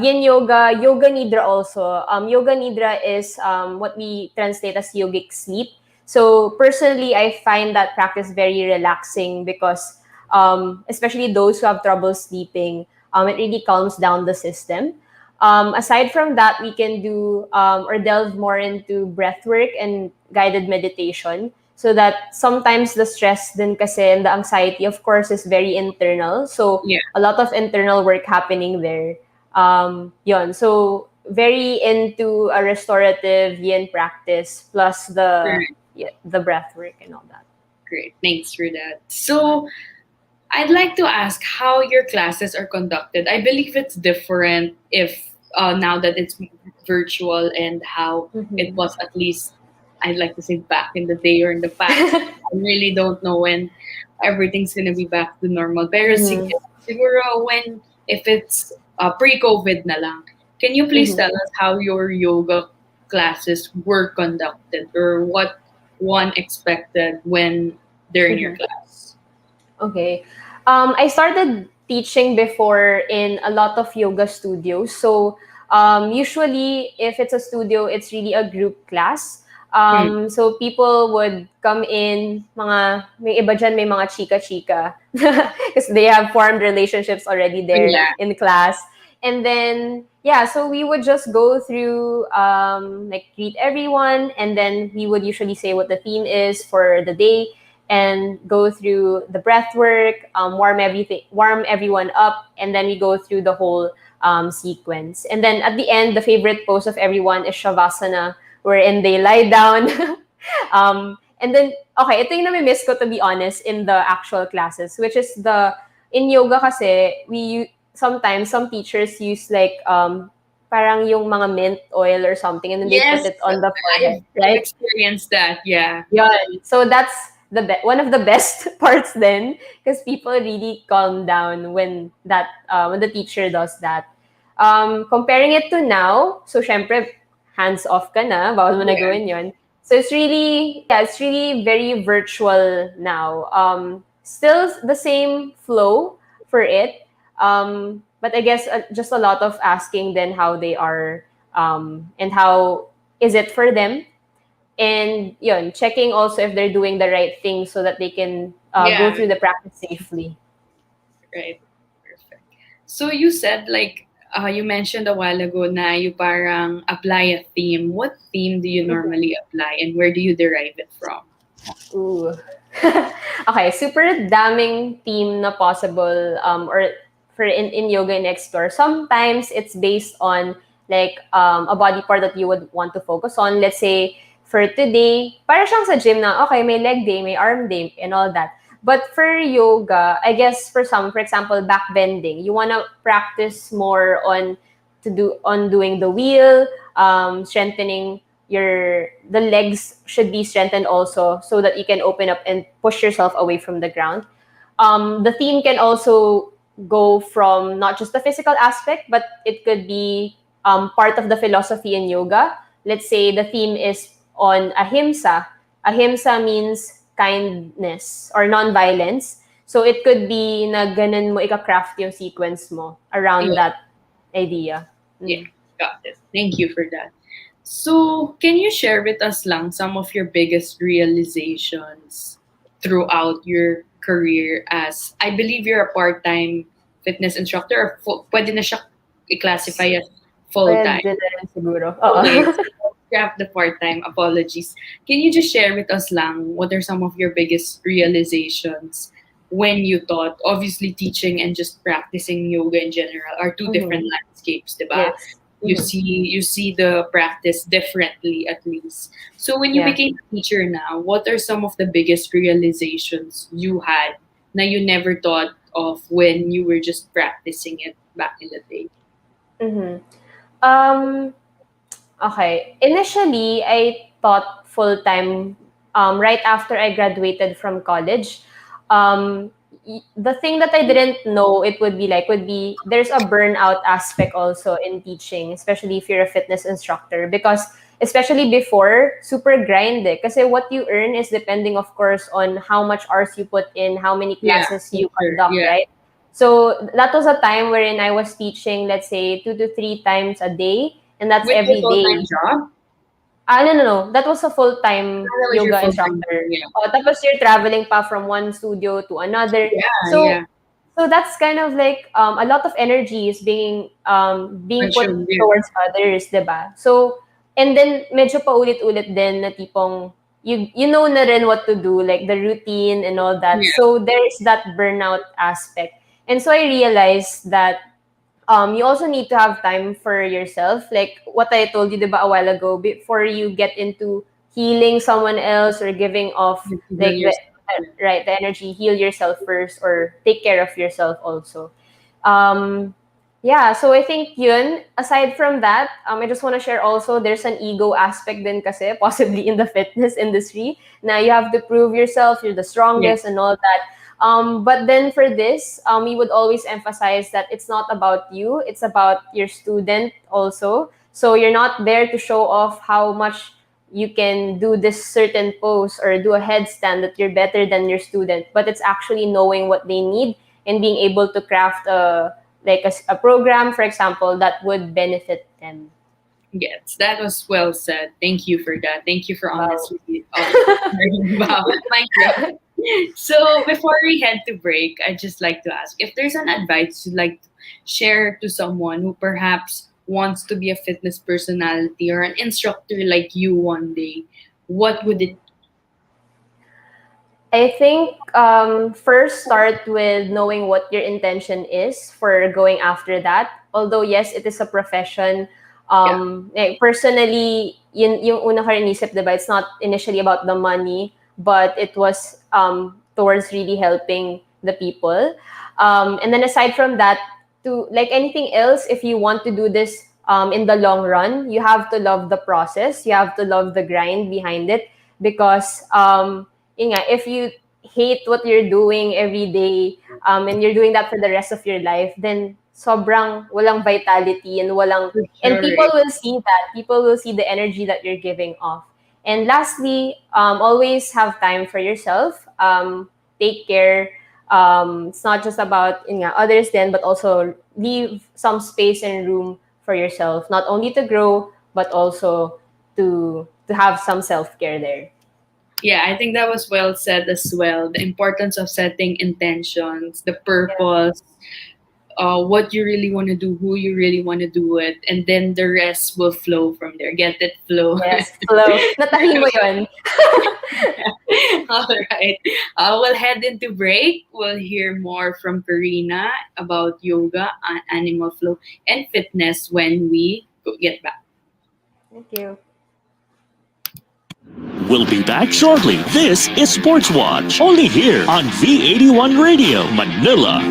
yin yoga, yoga nidra also. Yoga nidra is what we translate as yogic sleep. So personally, I find that practice very relaxing because especially those who have trouble sleeping, it really calms down the system. Aside from that, we can do or delve more into breath work and guided meditation. So that sometimes the stress din kasi and the anxiety, of course, is very internal. So Yeah. a lot of internal work happening there. Yun. So very into a restorative yin practice plus Right. the breath work and all that. Great. Thanks for that. So I'd like to ask how your classes are conducted. I believe it's different if now that it's virtual and how it Mhm. was at least, I'd like to say back in the day or in the past. I really don't know when everything's gonna be back to normal. Pero Mhm. siguro when if it's pre-COVID na lang. Can you please Mhm. tell us how your yoga classes were conducted or what one expected when during your Mhm. class? Okay. I started teaching before in a lot of yoga studios. So usually, if it's a studio, it's really a group class. Mm. So people would come in, may iba dyan, may mga chika-chika. Because they have formed relationships already there Yeah. in class. And then, yeah, so we would just go through, like greet everyone. And then we would usually say what the theme is for the day and go through the breath work, warm everyone up, and then we go through the whole sequence. And then at the end, the favorite pose of everyone is Shavasana, wherein they lie down. And then, okay, ito yung nami-miss ko to be honest in the actual classes, which is in yoga kasi, sometimes some teachers use like, parang yung mga mint oil or something, and then they put Yes, it on the forehead, I've right? experienced that. Yeah. Yun. So that's one of the best parts then, because people really calm down when the teacher does that. Comparing it to now, so syempre hands off ka na, bawal mo na Yeah. gawin yun. So it's really very virtual now. Still the same flow for it, but I guess just a lot of asking then how they are, and how is it for them, and yun, checking also if they're doing the right thing so that they can go Yeah. through the practice safely. Right. Perfect. So you said like you mentioned a while ago na you parang apply a theme. What theme do you normally apply and where do you derive it from? Ooh. Okay, super daming theme na possible, or for in yoga and explore. Sometimes it's based on like a body part that you would want to focus on. Let's say for today, para siyang sa gym na okay, may leg day, may arm day, and all that. But for yoga, I guess for example, back bending, you want to practice more on doing the wheel, strengthening the legs should be strengthened also so that you can open up and push yourself away from the ground. The theme can also go from not just the physical aspect, but it could be part of the philosophy in yoga. Let's say the theme is on ahimsa. Ahimsa means kindness or non-violence. So it could be na ganun mo ika-craft yung sequence mo around Yeah. that idea. Yeah. Got it. Thank you for that. So can you share with us lang some of your biggest realizations throughout your career as I believe you're a part-time fitness instructor or pwede na siya i-classify as full-time. Pwede na rin siguro. Oo. Okay, so scrap the part-time. Apologies. Can you just share with us lang what are some of your biggest realizations when you thought, obviously teaching and just practicing yoga in general are two different landscapes, diba? Yes. You see the practice differently at least. So when you Yeah. became a teacher now, what are some of the biggest realizations you had na you never thought of when you were just practicing it back in the day? Mhm. Um, okay. Initially, I taught full time right after I graduated from college. Um, the thing that I didn't know it would be there's a burnout aspect also in teaching, especially if you're a fitness instructor, because especially before, super grind eh. Kasi what you earn is depending, of course, on how much hours you put in, how many Yeah, classes you sure. conduct, Yeah. right? So that was a time wherein I was teaching, let's say, 2 to 3 times a day, and that's With your every full-time day. job? No. That was a full-time That was your yoga full-time instructor. job, yeah. Tapos you're traveling pa from one studio to another. Yeah, So yeah. so that's kind of like a lot of energy is being put Mentioned there. towards others, 'di ba? So and then medyo paulit-ulit din na tipong you know na rin what to do, like the routine and all that. Yeah. So there's that burnout aspect. And so I realized that you also need to have time for yourself. Like what I told you diba, a while ago, before you get into healing someone else or giving off You can heal like the yourself. right the energy, heal yourself first or take care of yourself also. Um, yeah, so I think yun, aside from that, I just want to share also there's an ego aspect din kasi possibly in the fitness industry. Now you have to prove yourself, you're the Yeah. strongest and all that. But then for this, we would always emphasize that it's not about you, it's about your student also. So you're not there to show off how much you can do this certain pose or do a headstand that you're better than your student, but it's actually knowing what they need and being able to craft a program, for example, that would benefit them. Yes, that was well said. Thank you for that. Thank you for Wow. honestly sharing about Minecraft. So before we head to break, I'd just like to ask if there's an advice you'd like to share to someone who perhaps wants to be a fitness personality or an instructor like you one day, what would it I think first start with knowing what your intention is for going after that. Although yes, it is a profession. Yeah. Like, personally, yung una ko inisip, diba? It's not initially about the money, but it was towards really helping the people. And then aside from that, to like anything else, if you want to do this in the long run, you have to love the process. You have to love the grind behind it because yun nga, if you hate what you're doing every day and you're doing that for the rest of your life, then sobrang walang vitality and walang for and sure? people will see that. People will see the energy that you're giving off. And lastly, always have time for yourself. Take care. It's not just about yun nga, others then, but also leave some space and room for yourself, not only to grow, but also to have some self-care there. Yeah, I think that was well said as well. The importance of setting intentions, the purpose, what you really want to do, who you really want to do it, and then the rest will flow from there. Get it? Flow. Yes, flow. Natahi mo yun. All right. We'll head into break. We'll hear more from Karina about yoga, animal flow, and fitness when we get back. Thank you. We'll be back shortly. This is Sportswatch, only here on V81 Radio, Manila.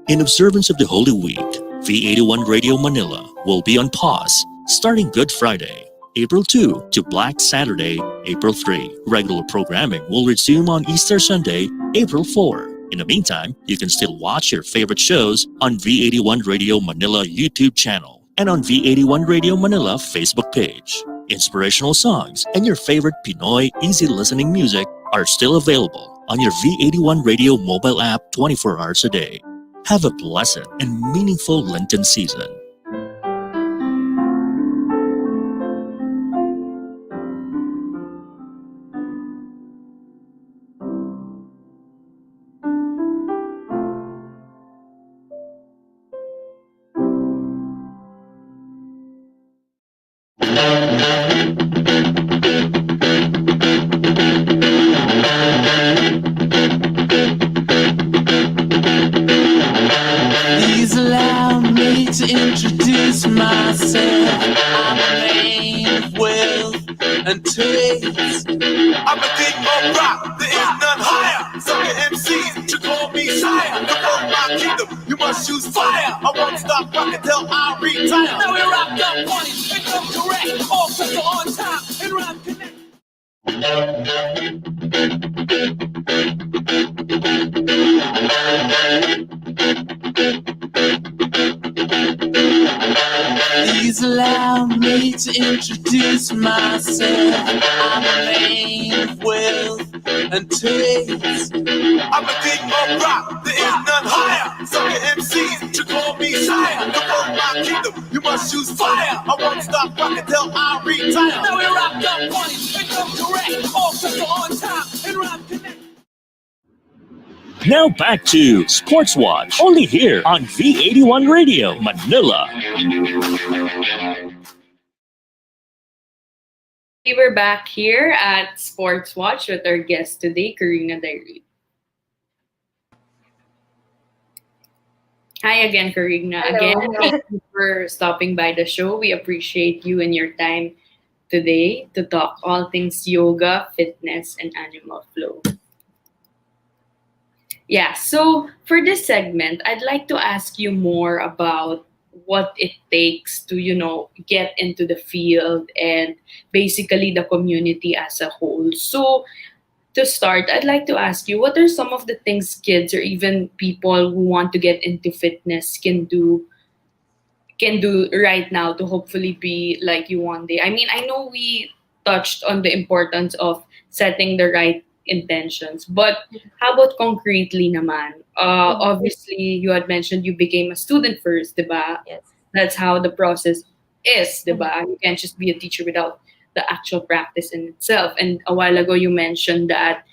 In observance of the Holy Week, V81 Radio Manila will be on pause starting Good Friday, April 2 to Black Saturday, April 3. Regular programming will resume on Easter Sunday, April 4. In the meantime, you can still watch your favorite shows on V81 Radio Manila YouTube channel and on V81 Radio Manila Facebook page. Inspirational songs and your favorite Pinoy easy listening music are still available on your V81 Radio mobile app 24 hours a day. Have a blessed and meaningful Lenten season. Please allow me to introduce myself. I'm a man of wealth and taste. I'm a king of rock, there is none higher. Sucker MCs should call me sire. To fuck my kingdom, you must choose fire. I won't stop rocking till I retire. Now we rock up parties and come correct. All pressure on time and rhyme connect. Please allow me to introduce myself. I'm a man of wealth and taste. I'm a king of rock, there is none higher. Sucker MCs should call me sire. To fuck my kingdom, you must choose fire. I won't stop rocking till I retire. Now we rock up parties and come correct. All pressure on time and rhyme connect. Now back to Sportswatch, only here on V81 Radio, Manila. We're back here at Sports Watch with our guest today, Karina Dayrit. Hi again, Karina. Hello. Again, thank you for stopping by the show. We appreciate you and your time today to talk all things yoga, fitness, and animal flow. Yeah, so for this segment, I'd like to ask you more about what it takes to, get into the field and basically the community as a whole. So, to start, I'd like to ask you, what are some of the things kids or even people who want to get into fitness can do right now to hopefully be like you one day? I mean, I know we touched on the importance of setting the right intentions, but how about concretely naman? Obviously, you had mentioned you became a student first, diba? Yes. That's how the process is, diba? You can't just be a teacher without the actual practice in itself. And a while ago, you mentioned that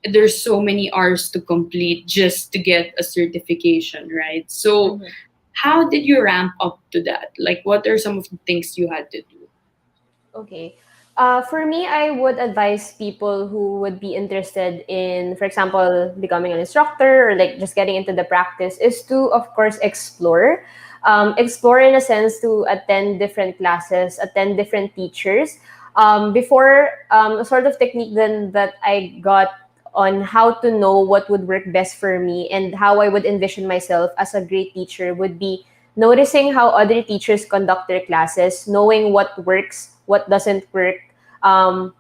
there's so many hours to complete just to get a certification, right? So, how did you ramp up to that? Like, what are some of the things you had to do? Okay. For me, I would advise people who would be interested in, for example, becoming an instructor or like just getting into the practice is to, of course, explore. Explore in a sense to attend different classes, attend different teachers. Before, a sort of technique then that I got on how to know what would work best for me and how I would envision myself as a great teacher would be noticing how other teachers conduct their classes, knowing what works, what doesn't work,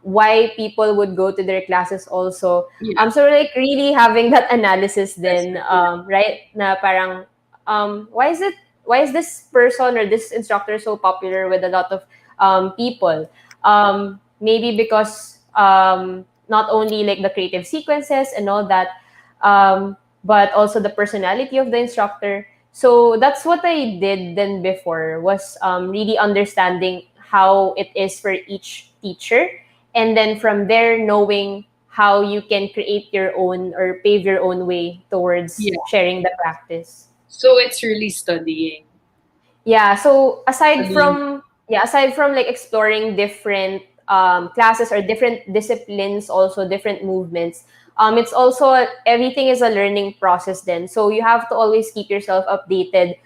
why people would go to their classes also. Yeah. So like really having that analysis then, That's right? Na parang, why is this person or this instructor so popular with a lot of people? Maybe because not only like the creative sequences and all that, but also the personality of the instructor. So that's what I did then before was really understanding how it is for each teacher. And then from there, knowing how you can create your own or pave your own way towards Yeah. sharing the practice. So it's really studying. Yeah, so aside Studying. from like exploring different classes or different disciplines, also different movements, it's also everything is a learning process then. So you have to always keep yourself updated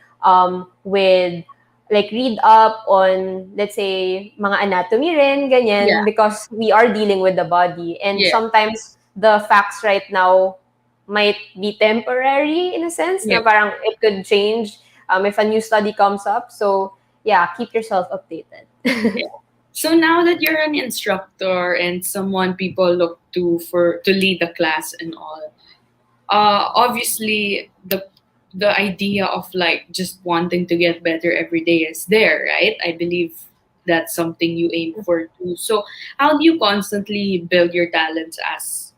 with like read up on, let's say, mga anatomy rin, Yeah. ganyan, because we are dealing with the body. And Yeah. sometimes the facts right now might be temporary in a sense, Yeah. na parang it could change if a new study comes up. So yeah, keep yourself updated. Yeah. So now that you're an instructor and someone people look to lead the class and all, obviously the idea of like just wanting to get better every day is there, right? I believe that's something you aim for too. So how do you constantly build your talents as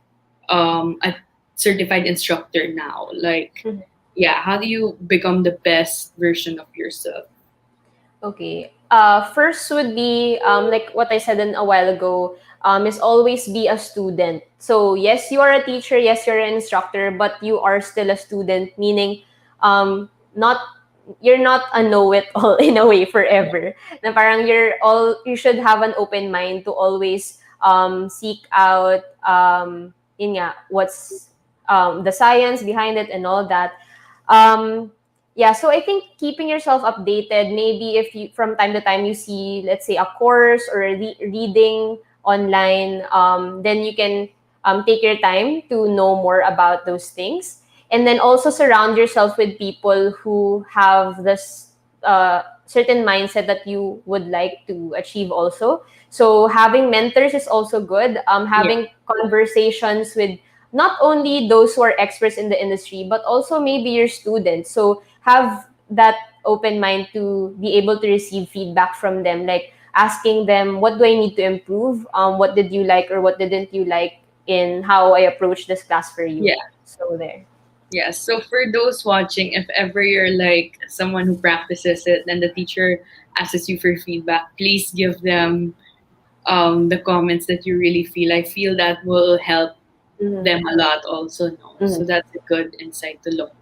a certified instructor now? Like, yeah, how do you become the best version of yourself? Okay. First would be like what I said a while ago. Is always be a student. So yes, you are a teacher. Yes, you're an instructor, but you are still a student. Meaning, not you're not a know-it-all in a way forever. Na parang you should have an open mind to always seek out what's the science behind it and all that. Um, yeah, so I think keeping yourself updated, maybe if you from time to time you see, let's say, a course or reading online, then you can take your time to know more about those things. And then also surround yourself with people who have this certain mindset that you would like to achieve also. So having mentors is also good. Having conversations with not only those who are experts in the industry, but also maybe your students. So have that open mind to be able to receive feedback from them, like asking them, what do I need to improve? What did you like or what didn't you like in how I approach this class for you? Yeah. So there. Yeah, so for those watching, if ever you're like someone who practices it and the teacher asks you for feedback, please give them the comments that you really feel. I feel that will help them a lot also, no? So Mhm. that's a good insight to look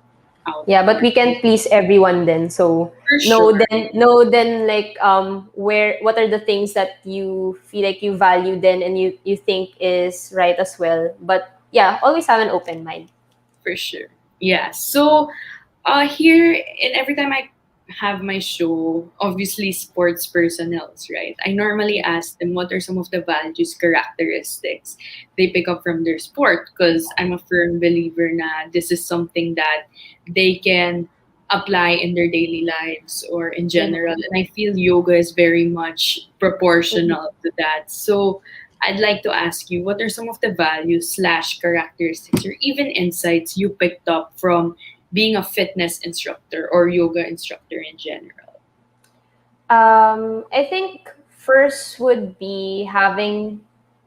out Yeah, but for. we can please everyone then. So For sure. know then like where what are the things that you feel like you value then and you think is right as well. But yeah, always have an open mind. For sure. Yeah. So here and every time I have my show, obviously sports personnels, right? I normally ask them what are some of the values, characteristics they pick up from their sport because I'm a firm believer na this is something that they can apply in their daily lives or in general. Mhm. And I feel yoga is very much Mhm. proportional to that. So I'd like to ask you what are some of the values slash characteristics or even insights you picked up from being a fitness instructor or yoga instructor in general? I think first would be having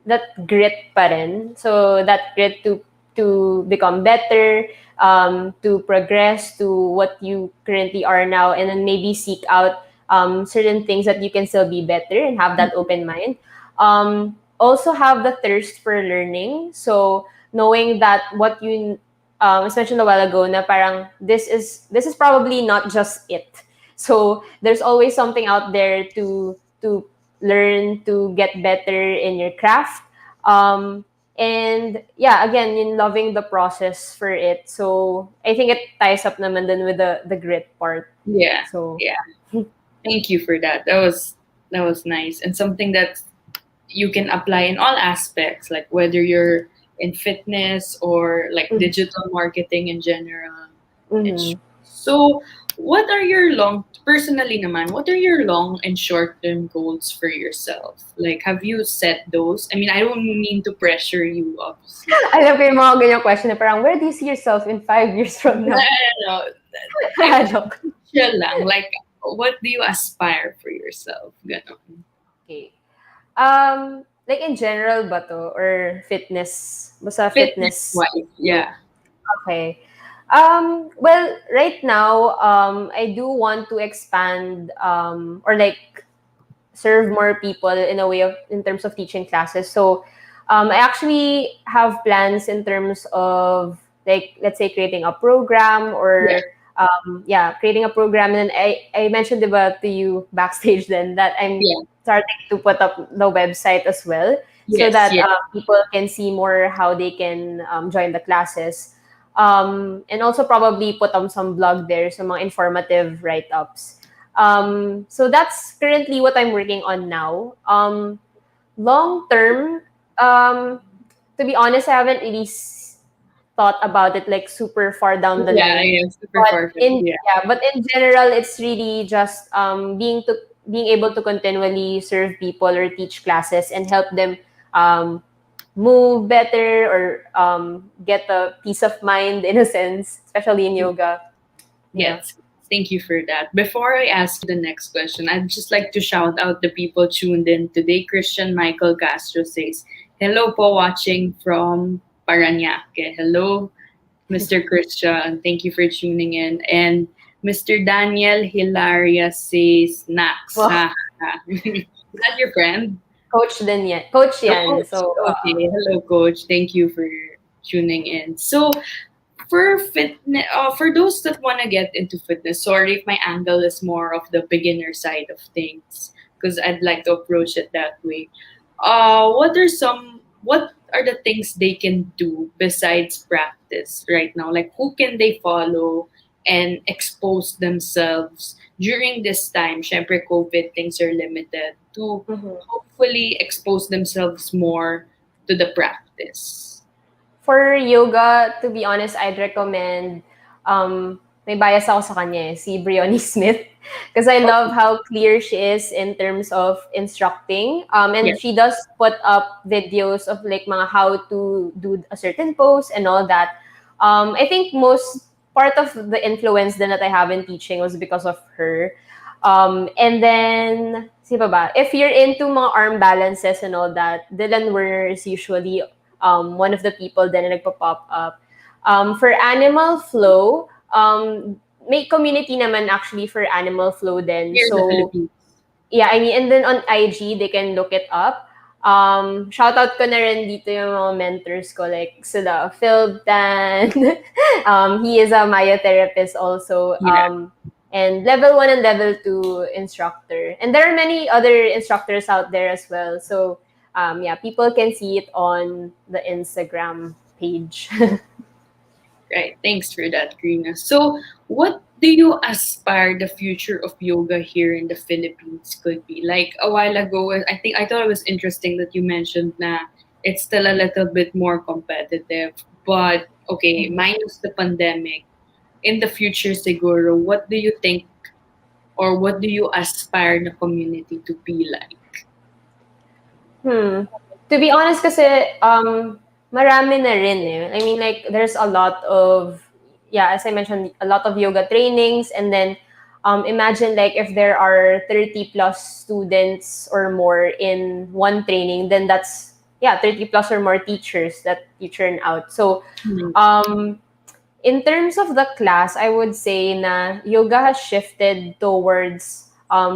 that grit pa rin. So that grit to become better, to progress to what you currently are now, and then maybe seek out certain things that you can still be better and have that open mind. Also have the thirst for learning. So knowing that what you as mentioned a while ago, na parang this is probably not just it. So there's always something out there to learn to get better in your craft. And yeah, again, in loving the process for it. So I think it ties up naman din with the grit part. Yeah, So yeah. Thank you for that. That was nice and something that you can apply in all aspects, like whether you're in fitness or like mhm, digital marketing in general. It's mhm. so. What are your personally naman? What are your long and short term goals for yourself? Like, have you set those? I mean, I don't mean to pressure you, obviously. Alam ko yung mga ganyang question na parang, where do you see yourself in 5 years from No, now? no, no. I Joke. chill lang. Like, what do you aspire for yourself? Ganon. Okay. Like in general ba to? Or fitness? Basta Fitness fitness wise, growth. yeah. Okay. Well, right now, I do want to expand or like serve more people in a way of in terms of teaching classes. So, I actually have plans in terms of like let's say creating a program Yeah. or yeah, creating a program. And then I mentioned about to you backstage then that I'm Yeah. starting to put up the website as well so Yes. that Yeah. people can see more how they can join the classes. And also probably put on some blog there, some mga informative write-ups. So that's currently what I'm working on now. Long term, um, to be honest, I haven't really thought about it like super far down the Yeah. line. Yeah. Super But perfect. in Yeah. yeah, but in general, it's really just being able to continually serve people or teach classes and help them um, move better or get a peace of mind in a sense, especially in yoga. Yeah. Yes. Thank you for that. Before I ask you the next question, I'd just like to shout out the people tuned in today. Christian Michael Castro says, "Hello po watching from Parañaque." Hello, Mr. Christian. Thank you for tuning in. And Mr. Daniel Hilaria says, "Nax." Well, Ha, ha, ha. Is that your friend? coach din yan. Coach yan. Coach. So, Okay. Hello, Coach. Thank you for tuning in. So, for fitness, for those that want to get into fitness, sorry if my angle is more of the beginner side of things, because I'd like to approach it that way. What are the things they can do besides practice right now? Like, who can they follow and expose themselves during this time? Syempre, COVID, things are limited to mhm. hopefully expose themselves more to the practice. For yoga, to be honest, I'd recommend, may bias ako sa kanya si Briony Smith. Because I love how clear she is in terms of instructing. And Yes. she does put up videos of like mga how to do a certain pose and all that. I think most part of the influence then that I have in teaching was because of her. And then, si pa ba? If you're into mga arm balances and all that, Dylan Werner is usually one of the people then na nagpa-pop up. For Animal Flow, may community naman actually for Animal Flow then. Here in the So, Philippines. yeah, I mean, and then on IG, they can look it up. Shout out ko na rin dito yung mga mentors ko, like sila Phil Dan. He is a myotherapist also. And level 1 and level 2 instructor. And there are many other instructors out there as well. So yeah, people can see it on the Instagram page. Right. Thanks for that, Karina. So, what do you aspire the future of yoga here in the Philippines could be? Like a while ago, I thought it was interesting that you mentioned that it's still a little bit more competitive. But okay, minus the pandemic, in the future, siguro, what do you think or what do you aspire the community to be like? To be honest kasi, marami na rin eh. I mean, like, there's a lot of, yeah, as I mentioned, a lot of yoga trainings. And then, imagine like if there are 30 plus students or more in one training, then that's, yeah, 30 plus or more teachers that you churn out. So, in terms of the class, I would say na yoga has shifted towards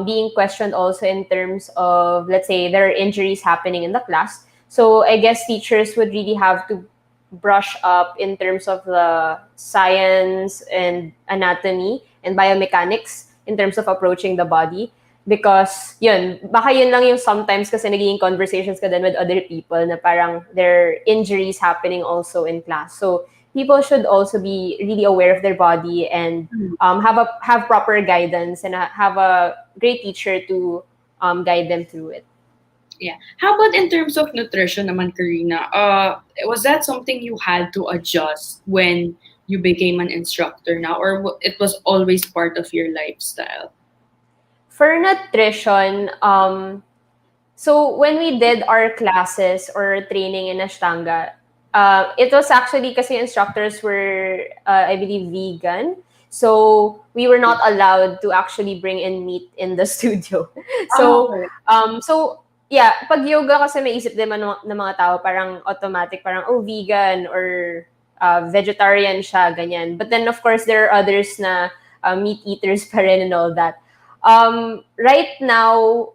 being questioned also in terms of, let's say, there are injuries happening in the class. So I guess teachers would really have to brush up in terms of the science and anatomy and biomechanics in terms of approaching the body. Because yun, baka yun lang yung sometimes kasi naging conversations ka din with other people na parang there are injuries happening also in class. So people should also be really aware of their body and have proper guidance and have a great teacher to guide them through it. Yeah. How about in terms of nutrition naman, Karina? Was that something you had to adjust when you became an instructor now, or it was always part of your lifestyle? For nutrition, so when we did our classes or training in Ashtanga, it was actually kasi instructors were, I believe, vegan. So we were not allowed to actually bring in meat in the studio. So yeah, pag yoga kasi may isip din ng mga tao parang automatic, parang oh vegan or vegetarian siya, ganyan. But then of course there are others na meat eaters pa rin and all that. Right now,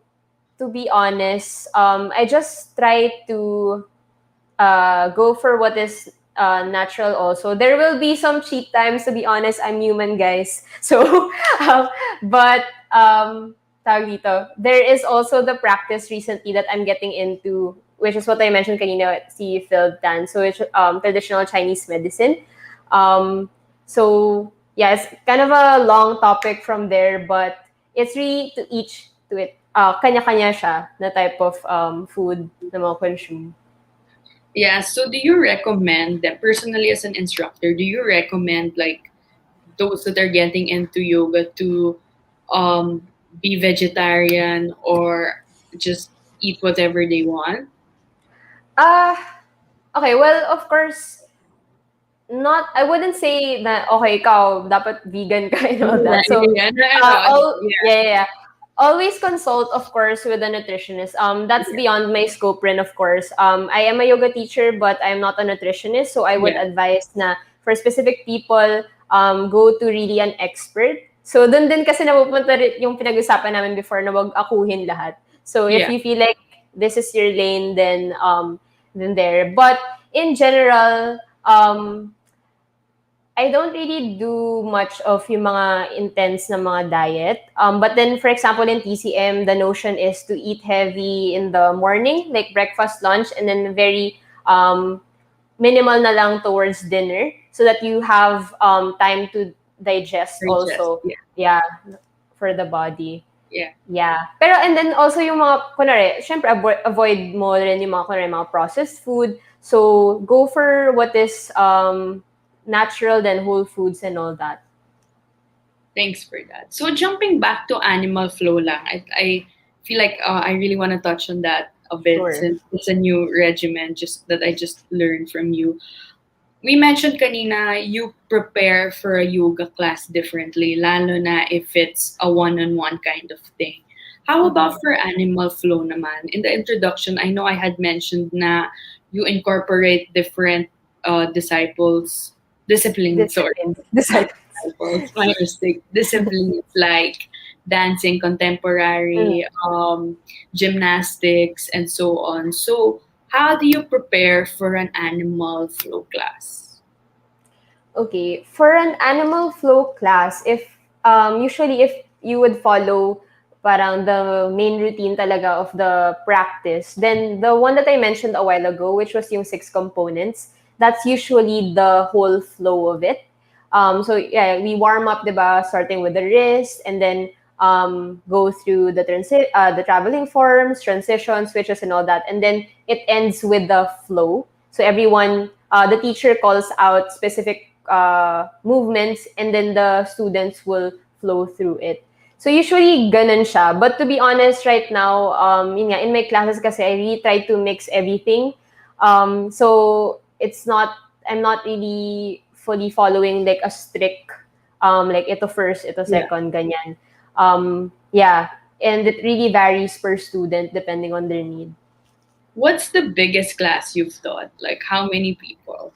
to be honest, I just try to go for what is natural also. There will be some cheat times, to be honest. I'm human, guys. So, but tawag dito, there is also the practice recently that I'm getting into, which is what I mentioned kanina, si Phil Dan. So it's traditional Chinese medicine. So yeah, it's kind of a long topic from there, but it's really to each to it. Kanya-kanya siya na type of food na mga consume. Yeah, so do you recommend that personally as an instructor, do you recommend like those that are getting into yoga to be vegetarian or just eat whatever they want? Okay, well, of course, I wouldn't say that, okay, ikaw, dapat vegan ka and all that. So, yeah. Always consult, of course, with a nutritionist. That's beyond my scope rin, of course. I am a yoga teacher, but I'm not a nutritionist. So I would advise na for specific people, go to really an expert. So dun din kasi napupunta rin yung pinag-usapan namin before na wag akuhin lahat. So if you feel like this is your lane, then there. But in general, I don't really do much of yung mga intense na mga diet. But then, for example, in TCM, the notion is to eat heavy in the morning, like breakfast, lunch, and then very minimal na lang towards dinner so that you have time to digest also. Yeah, for the body. Yeah. Pero, and then also yung mga, kunwari, syempre, avoid mo rin yung mga, kunwari, mga processed food. So, go for what is natural than whole foods and all that. Thanks for that. So jumping back to animal flow lang, I feel like I really want to touch on that a bit since it's a new regimen that I just learned from you. We mentioned kanina you prepare for a yoga class differently, lalo na if it's a one-on-one kind of thing. How about for animal flow naman? In the introduction, I know I had mentioned na you incorporate different disciplines like dancing, contemporary, gymnastics, and so on. So, how do you prepare for an animal flow class? Okay, for an animal flow class, if usually if you would follow parang the main routine talaga of the practice, then the one that I mentioned a while ago, which was yung 6 components, that's usually the whole flow of it. So yeah, we warm up, diba, starting with the wrist, and then go through the traveling forms, transitions, switches, and all that, and then it ends with the flow. So everyone, the teacher calls out specific movements, and then the students will flow through it. So usually ganun siya. But to be honest, right now, yun nga, in my classes kasi I really try to mix everything. So it's not, I'm not really fully following like a strict, like ito first, ito Yeah. second, ganyan. Yeah, and it really varies per student depending on their need. What's the biggest class you've taught? Like, how many people?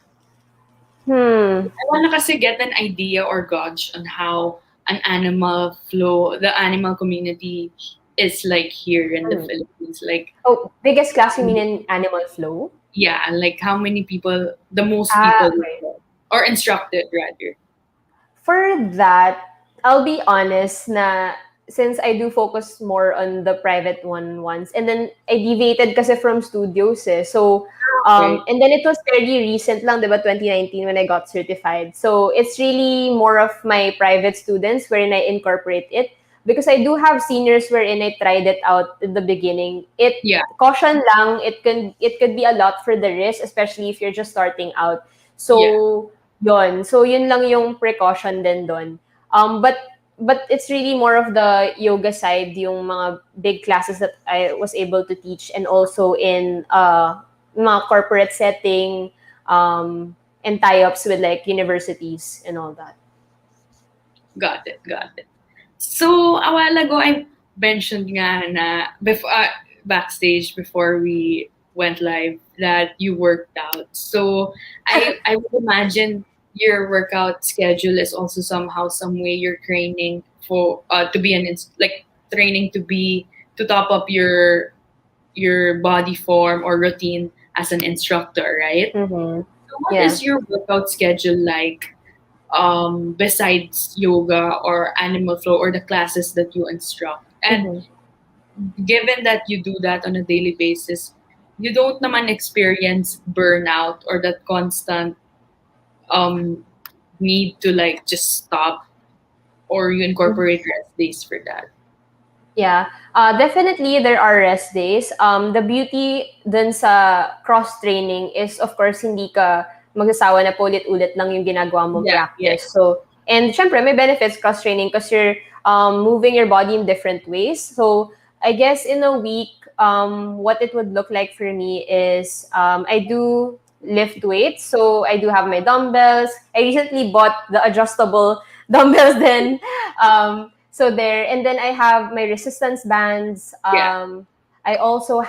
I want to kasi get an idea or gauge on how an animal flow, the animal community is like here in the Philippines. Like, Oh, biggest class you mean in animal flow? yeah, like how many people, the most people you Okay. taught, or instructed rather. For that, I'll be honest na since I do focus more on the private one once, and then I deviated kasi from studios eh. So, Okay. and then it was very recent lang, diba, 2019 when I got certified. So, it's really more of my private students wherein I incorporate it. Because I do have seniors wherein I tried it out in the beginning. Yeah. Caution lang, it could be a lot for the risk, especially if you're just starting out. So, Yon. So, yun lang yung precaution din doon. But it's really more of the yoga side, yung mga big classes that I was able to teach, and also in mga corporate setting, and tie-ups with like universities and all that. Got it, got it. So, a while ago, I mentioned nga na before, backstage before we went live that you worked out. So, I would imagine your workout schedule is also somehow, some way you're training for to be like training to top up your body form or routine as an instructor, right? Mm-hmm. So, what Yeah. is your workout schedule like? Besides yoga or animal flow or the classes that you instruct. And given that you do that on a daily basis, you don't naman experience burnout or that constant need to like just stop, or you incorporate rest days for that. Yeah, definitely there are rest days. The beauty dun sa cross-training is, of course, hindi ka magsasawa na paulit-ulit lang yung ginagawa mong Yeah, practice. So, and syempre, may benefits cross-training because you're moving your body in different ways. So, I guess in a week, what it would look like for me is I do lift weights. So, I do have my dumbbells. I recently bought the adjustable dumbbells then. So there, and then I have my resistance bands. Yeah. I also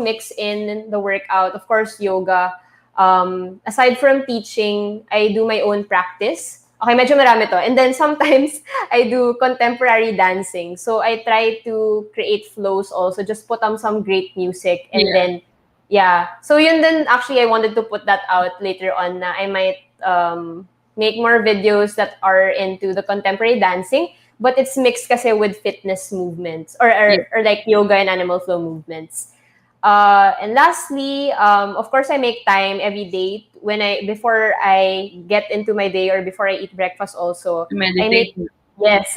mix in the workout, of course, yoga. Aside from teaching, I do my own practice. Okay, medyo marami to. And then sometimes I do contemporary dancing. So I try to create flows also, just put on some great music. And then, yeah. So yun then, actually, I wanted to put that out later on na I might make more videos that are into the contemporary dancing, but it's mixed kasi with fitness movements or like yoga and animal flow movements. And lastly, of course, I make time every day before I get into my day or before I eat breakfast also. Meditate.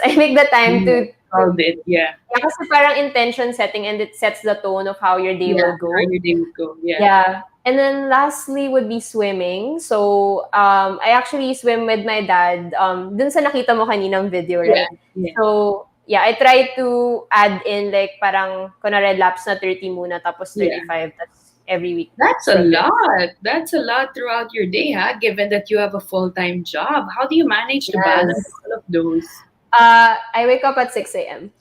I make the time to All it, yeah. Yeah, kasi parang intention setting, and it sets the tone of how your day will go. How your day will go, Yeah. And then lastly would be swimming. So, I actually swim with my dad. Dun sa nakita mo kaninang video, right? Yeah. So, yeah, I try to add in like parang kunwari laps na 30 muna tapos 35. That's every week. That's a lot. That's a lot throughout your day, huh? Given that you have a full-time job. How do you manage to balance all of those? I wake up at 6 a.m.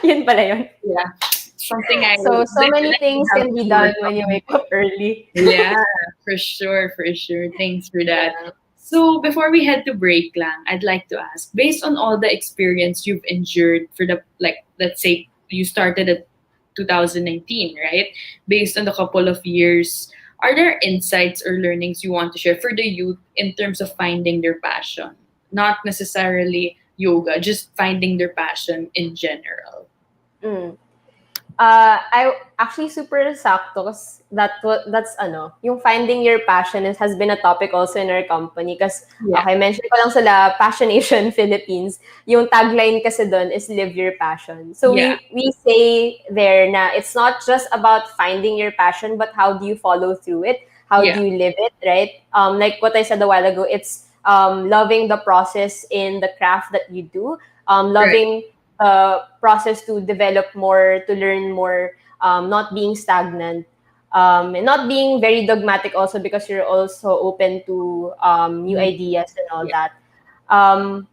Yun pala yun. Yeah. Something I So many things can be done when you wake up early. Yeah, for sure. Thanks for that. So before we head to break lang, I'd like to ask, based on all the experience you've endured for the, like, let's say you started at 2019, right? Based on the couple of years, are there insights or learnings you want to share for the youth in terms of finding their passion? Not necessarily yoga, just finding their passion in general. Mm. I actually super sakto 'cause that's ano, yung finding your passion has been a topic also in our company because Yeah. okay, mention ko lang sila Passionation Philippines. Yung tagline kasi doon is live your passion. So Yeah. we say there na it's not just about finding your passion but how do you follow through it? How Yeah. do you live it, right? Like what I said a while ago, it's loving the process in the craft that you do, loving process to develop more, to learn more, not being stagnant, and not being very dogmatic also because you're also open to new ideas and all Yeah. that.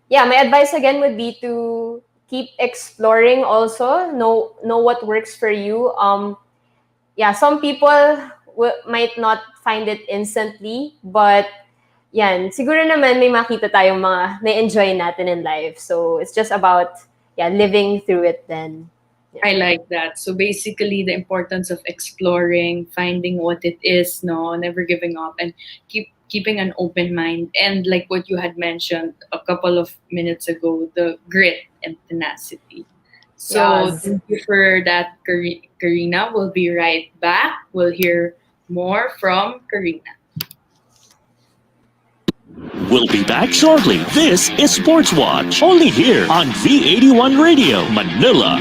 Yeah, my advice again would be to keep exploring also, know what works for you. Yeah, some people might not find it instantly, but yan, siguro naman may makita tayong mga na-enjoy natin in life. So it's just about living through it then. I like that. So basically, the importance of exploring, finding what it is, no, never giving up, and keeping an open mind. And like what you had mentioned a couple of minutes ago, the grit and tenacity. So Yes. thank you for that, Karina. We'll be right back. We'll hear more from Karina. We'll be back shortly. This is Sports Watch, only here on V81 Radio, Manila.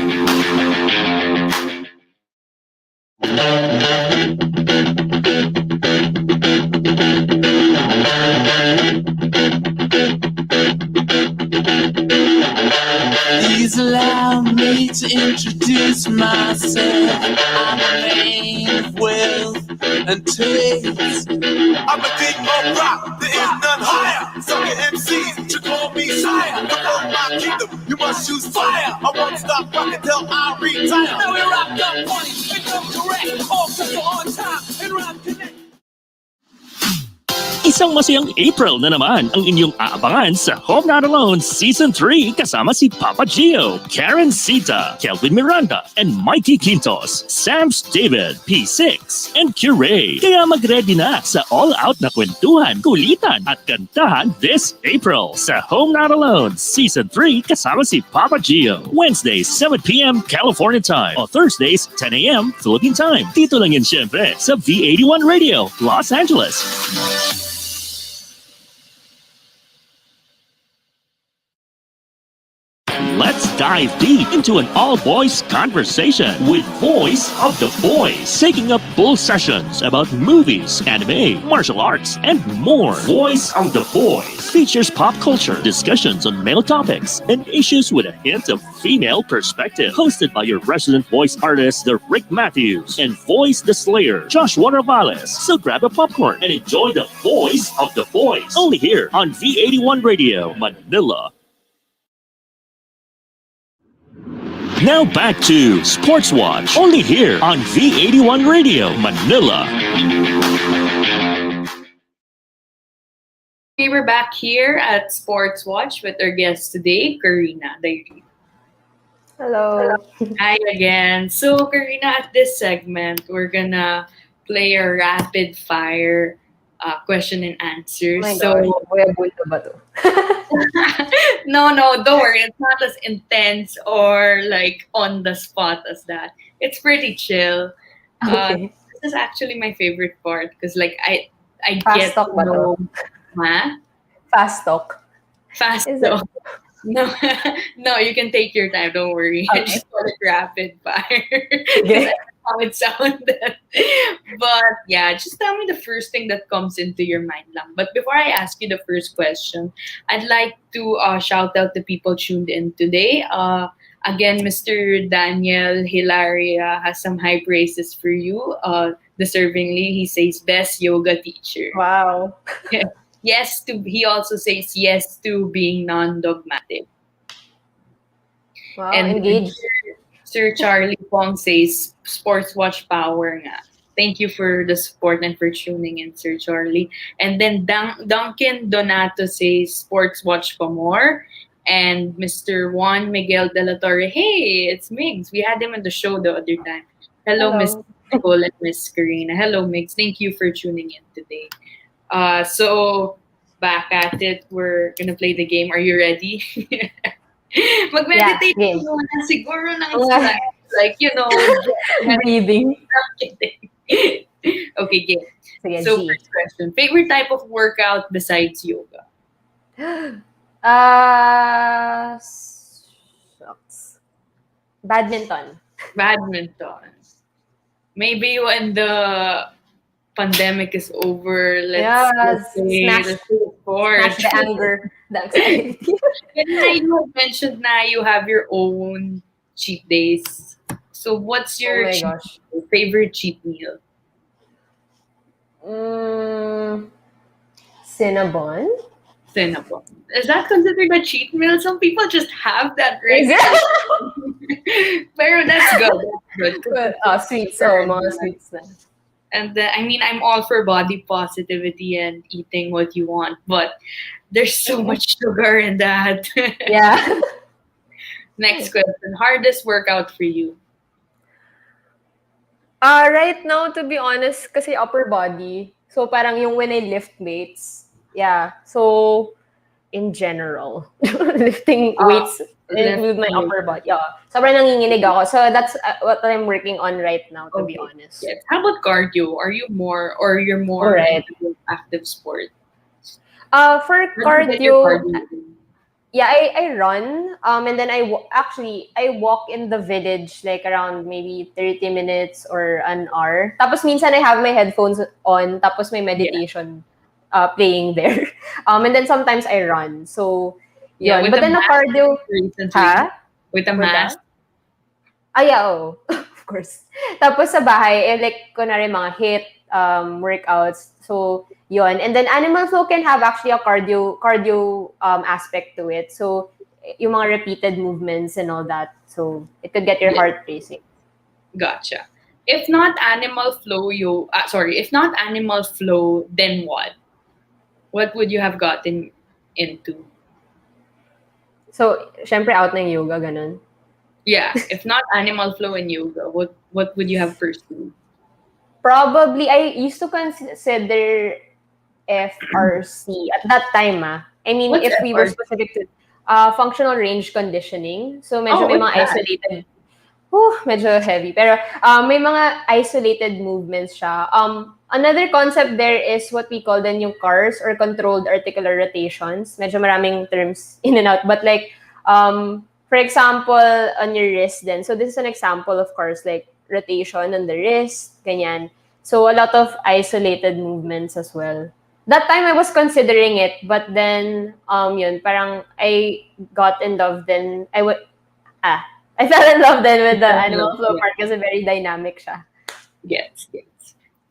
Please allow me to introduce myself. I'm a man of wealth and taste. I'm a king of rock, there is none higher. Sucker MCs should call me sire. To hold my kingdom, you must choose fire. I won't stop rocking till I retire. Now we rock up money and come correct. All people on time and rock connect. Isang masayang April na naman ang inyong aabangan sa Home Not Alone Season 3 kasama si Papa Gio, Karen Sita, Kelvin Miranda, and Mikey Quintos, Sam's David, P6, and Curay. Kaya mag-ready na sa all-out na kwentuhan, kulitan at kantahan this April sa Home Not Alone Season 3 kasama si Papa Gio. Wednesdays, 7 p.m. California time o Thursdays, 10 a.m. Philippine time. Dito lang yan syempre sa V81 Radio, Los Angeles. Let's dive deep into an all-boys conversation with Voice of the Boys, taking up full sessions about movies, anime, martial arts, and more. Voice of the Boys features pop culture, discussions on male topics, and issues with a hint of female perspective. Hosted by your resident voice artist, the Rick Matthews, and Voice the Slayer, Joshua Ravales. So grab a popcorn and enjoy the Voice of the Boys, only here on V81 Radio, Manila. Now back to Sports Watch, only here on V81 Radio, Manila. We were back here at Sports Watch with our guest today, Karina Dayrit. Hello. Hi again. So, Karina, at this segment, we're gonna play a rapid fire question and answer. Oh my So, gosh, Kuya Bulto ba to? no, don't worry. It's not as intense or like on the spot as that. It's pretty chill. Okay. This is actually my favorite part because, like, I Fast get talk to ba to? know, huh? Fast talk. Fast Is though. No, no, you can take your time. Don't worry. I Okay. just want it rapid fire. Okay. How it sounded. But yeah, just tell me the first thing that comes into your mind lang. But before I ask you the first question, I'd like to shout out the people tuned in today. Again, Mr. Daniel Hilaria has some high praises for you. Deservingly, he says best yoga teacher. Wow. Yes to. He also says yes to being non-dogmatic. Wow, And engaged. Sir Charlie Pong says sports watch power nga. Thank you for the support and for tuning in, Sir Charlie. And then Duncan Donato says, Sports Watch pa more. And Mr. Juan Miguel de la Torre, hey, it's Migs. We had him on the show the other time. Hello, Miss Hello. Nicole and Miss Karina. Hello, Migs. Thank you for tuning in today. So, back at it. We're gonna play the game. Are you ready? Yeah, Mag-meditate game. muna siguro ng Oo nga. stress. Like, Breathing. I'm kidding. Okay, game. Sige, So, G. first question. Favorite type of workout besides yoga? Shucks. Badminton. Badminton. Maybe when the pandemic is over, Yes, let's smash play sport. Smash the anger, the anxiety. And now you have mentioned na you have your own cheat days. So what's Oh your my gosh. favorite cheat meal? Cinnabon? Cinnabon. Is that considered a cheat meal? Some people just have that Is right. it? Pero that's good. That's good. Well, sweets. So, mga sweets na. And I mean, I'm all for body positivity and eating what you want, but there's so much sugar in that. Yeah. Next question. Hardest workout for you? Right now, to be honest, kasi upper body. So, parang yung when I lift weights. Yeah. So, in general, lifting weights with my upper body. Yeah. Sobrang nanginginig ako. So, that's what I'm working on right now, to be honest. Yes. How about cardio? Are you more, or you're more Alright. into active sport? For Where do you get your cardio, in? yeah, I run. And then I walk in the village like around maybe 30 minutes or an hour. Tapos minsan I have my headphones on, tapos may meditation playing there. And then sometimes I run. So, Yeah, yun. with But a then the mask cardio, recently. ha? With a With mask. Yeah, oh. Of course. Tapos sa bahay, like, kunwari mga HIIT workouts. So, yun. And then Animal Flow can have actually a cardio aspect to it. So, yung mga repeated movements and all that. So, it could get your heart racing. Gotcha. If not animal flow, if not animal flow, then what? What would you have gotten into? So, syempre out ng yoga, ganun. Yeah, if not animal flow and yoga, what would you have pursued? Probably, I used to consider FRC at that time, I mean, What's if we were FRC? specific to functional range conditioning. So, medyo may what's mga that? isolated. Medyo heavy. Pero may mga isolated movements siya. Another concept there is what we call then yung CARS or controlled articular rotations. Medyo maraming terms in and out. But like, for example, on your wrist then. So this is an example of CARS, like rotation on the wrist, ganyan. So a lot of isolated movements as well. That time I was considering it, but then yun, parang I got in love then. I fell in love then with the Animal Flow part kasi very dynamic siya. Yes.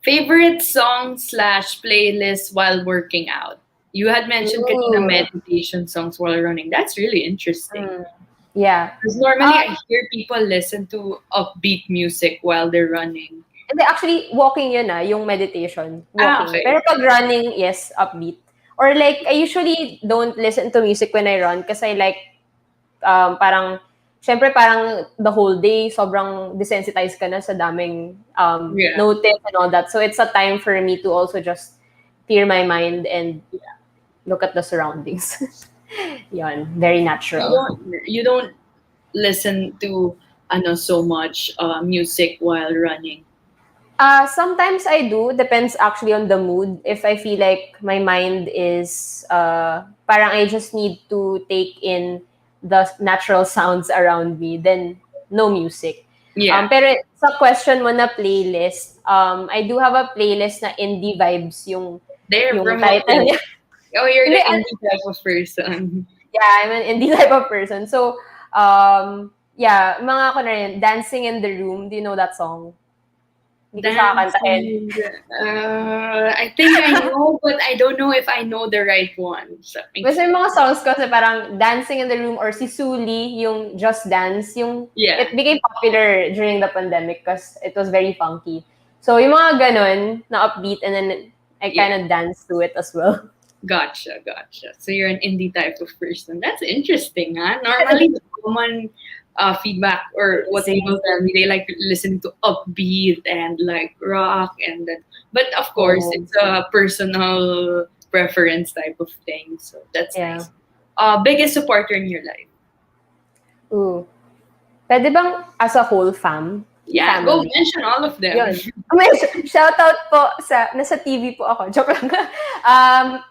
Favorite song / playlist while working out? You had mentioned kanina meditation songs while running. That's really interesting. Yeah. Because normally I hear people listen to upbeat music while they're running. And actually, walking yun yung meditation. Walking. Okay. Pero pag running, yes, upbeat. Or like, I usually don't listen to music when I run kasi I like, syempre parang the whole day, sobrang desensitized ka na sa daming notice and all that. So it's a time for me to also just clear my mind and look at the surroundings. Yan, very natural. You don't listen to so much music while running. Sometimes I do. Depends actually on the mood. If I feel like my mind is parang I just need to take in the natural sounds around me, then no music. Yeah. Pero sa question mo na playlist, I do have a playlist na indie vibes yung title niya. Oh, you're the indie type of person. Yeah, I'm an indie type of person. So, yeah, mga ko na rin, Dancing in the Room. Do you know that song? Hindi ko kakantahin. I think I know, but I don't know if I know the right one. So, basta yung mga songs ko, kasi parang Dancing in the Room or si Suli, yung Just Dance, it became popular during the pandemic because it was very funky. So yung mga ganun na upbeat, and then I kind of dance to it as well. Gotcha. So you're an indie type of person. That's interesting, huh? Normally, the common feedback or what people tell me, they like listening to upbeat and like rock, and then, but of course, it's a personal preference type of thing. So that's nice. Biggest supporter in your life? Ooh. Pwede bang as a whole family? Go mention all of them. Yun. Shout out po nasa TV po ako. Joke lang.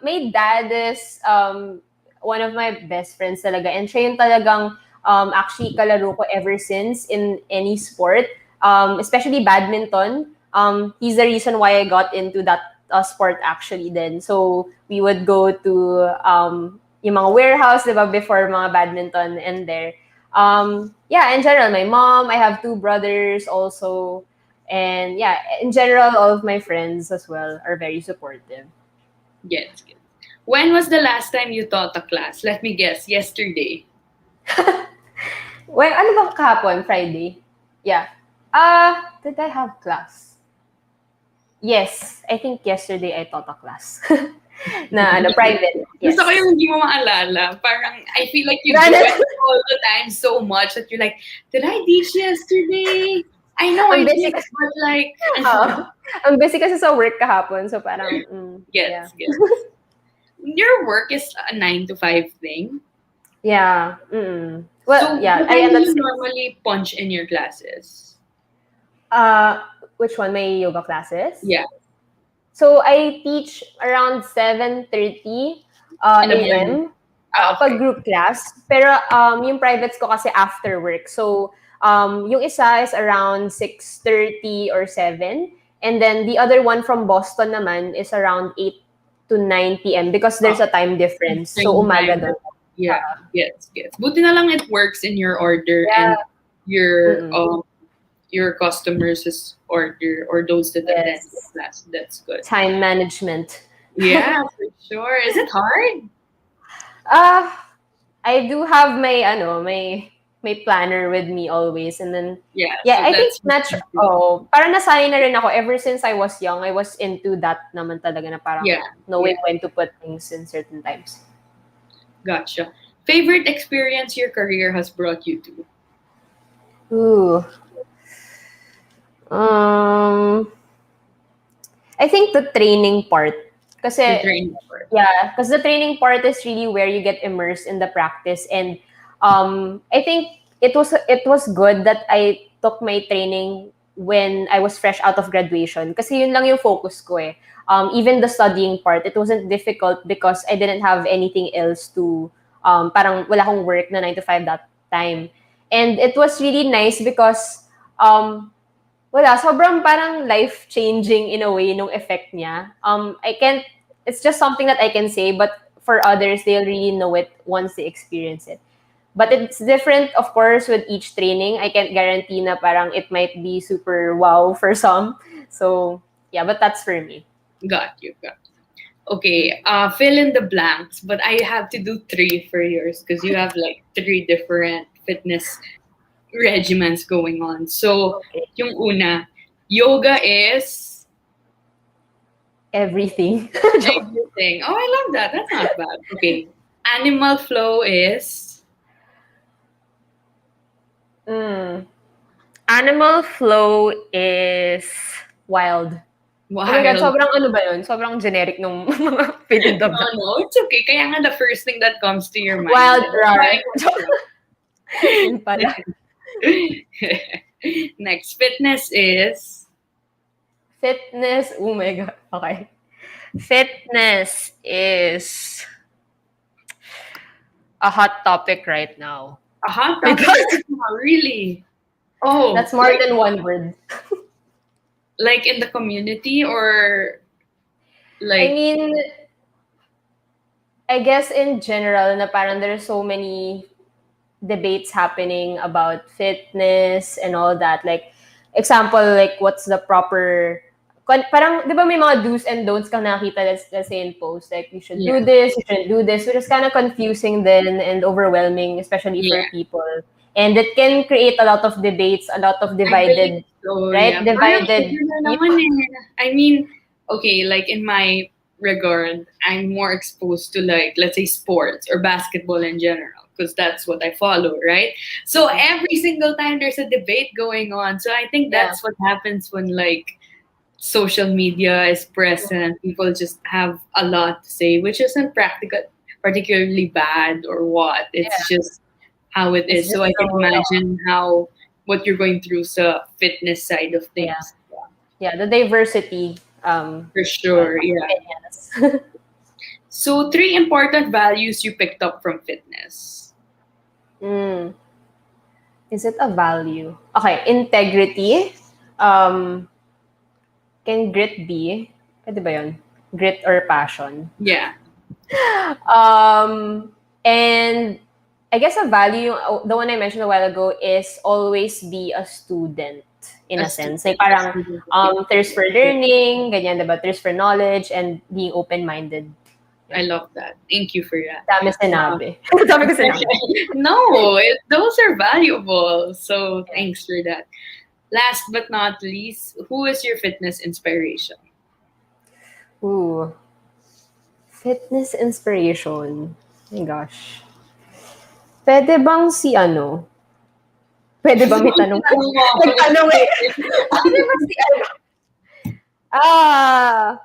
My dad is one of my best friends talaga. And siya yung talagang actually kalaro ko ever since in any sport. Especially badminton. He's the reason why I got into that sport actually then. So we would go to yung mga warehouse, diba, before mga badminton and there. In general, my mom, I have 2 brothers also. And yeah, in general, all of my friends as well are very supportive. Yes. When was the last time you taught a class? Let me guess, yesterday. Well, ano bang kahapon? Friday? Yeah. Did I have class? Yes, I think yesterday I taught a class. na private. Yes. Gusto ko yung hindi mo maalala. Parang, I feel like you do it all the time so much that you're like, did I teach yesterday? I know I did, but like... Ang busy kasi sa work kahapon, so parang... Yes. Your work is a 9 to 5 thing? Yeah. Well, so, yeah. What do you normally punch in your classes? Which one? My yoga classes? Yeah. So, I teach around 7:30 a.m. Pag group class. Pero yung privates ko kasi after work. So, yung isa is around 6:30 or 7. And then the other one from Boston naman is around 8 to 9 p.m. because there's a time difference. So, umaga doon. Yeah, yes. Buti na lang it works in your order and your customers' order or those that attend the class. That's good. Time management. Yeah, for sure. Is it hard? I do have my planner with me always, and then so I think natural. Parang nasanay na rin ako ever since I was young. I was into that naman talaga na parang knowing when to put things in certain times. Gotcha. Favorite experience your career has brought you to? Ooh. I think the training part. Kasi, because the training part is really where you get immersed in the practice. And I think it was good that I took my training when I was fresh out of graduation. Kasi yun lang yung focus ko eh. Even the studying part, it wasn't difficult because I didn't have anything else to, parang wala akong work na 9 to 5 that time. And it was really nice because, sobrang parang life-changing in a way nung effect niya. It's just something that I can say, but for others, they'll really know it once they experience it. But it's different, of course, with each training. I can't guarantee na parang it might be super wow for some. So, yeah, but that's for me. Got you. Okay, fill in the blanks, but I have to do 3 for yours because you have like 3 different fitness regimens going on. So, yung una, yoga is... Everything. Everything. Oh, I love that. That's not bad. Okay. Animal flow is... Animal flow is wild. Wild. Oh my God, sobrang ano ba yun? Sobrang generic nung mga feeding dog. No, it's okay. Kaya nga the first thing that comes to your mind. Wild roar. Yun pala. Next, fitness is... Oh my God. Okay. Fitness is a hot topic right now. A hot topic? Really? Oh. That's more than one word. Like in the community or like... I mean, I guess in general na parang there are so many debates happening about fitness and all that. Like, example, like what's the proper... Parang, di ba may mga do's and don'ts kang nakita, let's say in post, like you should do this, you shouldn't do this, which is kind of confusing then and overwhelming, especially for people. And it can create a lot of debates, a lot of divided So, right? yeah. Parang Divided. similar naman eh. I mean, okay, like in my regard, I'm more exposed to like, let's say sports or basketball in general because that's what I follow, right? So every single time there's a debate going on. So I think Yeah. that's what happens when like social media is present. People just have a lot to say, which isn't practical, particularly bad or what. It's just how it It's is. just So I can so, imagine how what you're going through sa fitness side of yeah. things. Yeah, the diversity For of sure, yeah. opinions. So three important values you picked up from fitness. Mm. Is it a value? Okay, integrity. Um, can grit be? Pwede ba yun? Grit or passion? Yeah, Um, and I guess a value, the one I mentioned a while ago, is always be a student in a a student, sense. Like a parang student. thirst for learning, ganyan, diba? Thirst for knowledge and being open-minded. I love that. Thank you for that. Dami sinabi. Dami ko sinabi. No, those are valuable. So thanks for that. Last but not least, who is your fitness inspiration? Ooh. Fitness inspiration. Oh my gosh. Pwede bang si ano? Pwede ba may tanong? Nagtanong eh. Pwede ba si ano? Ah,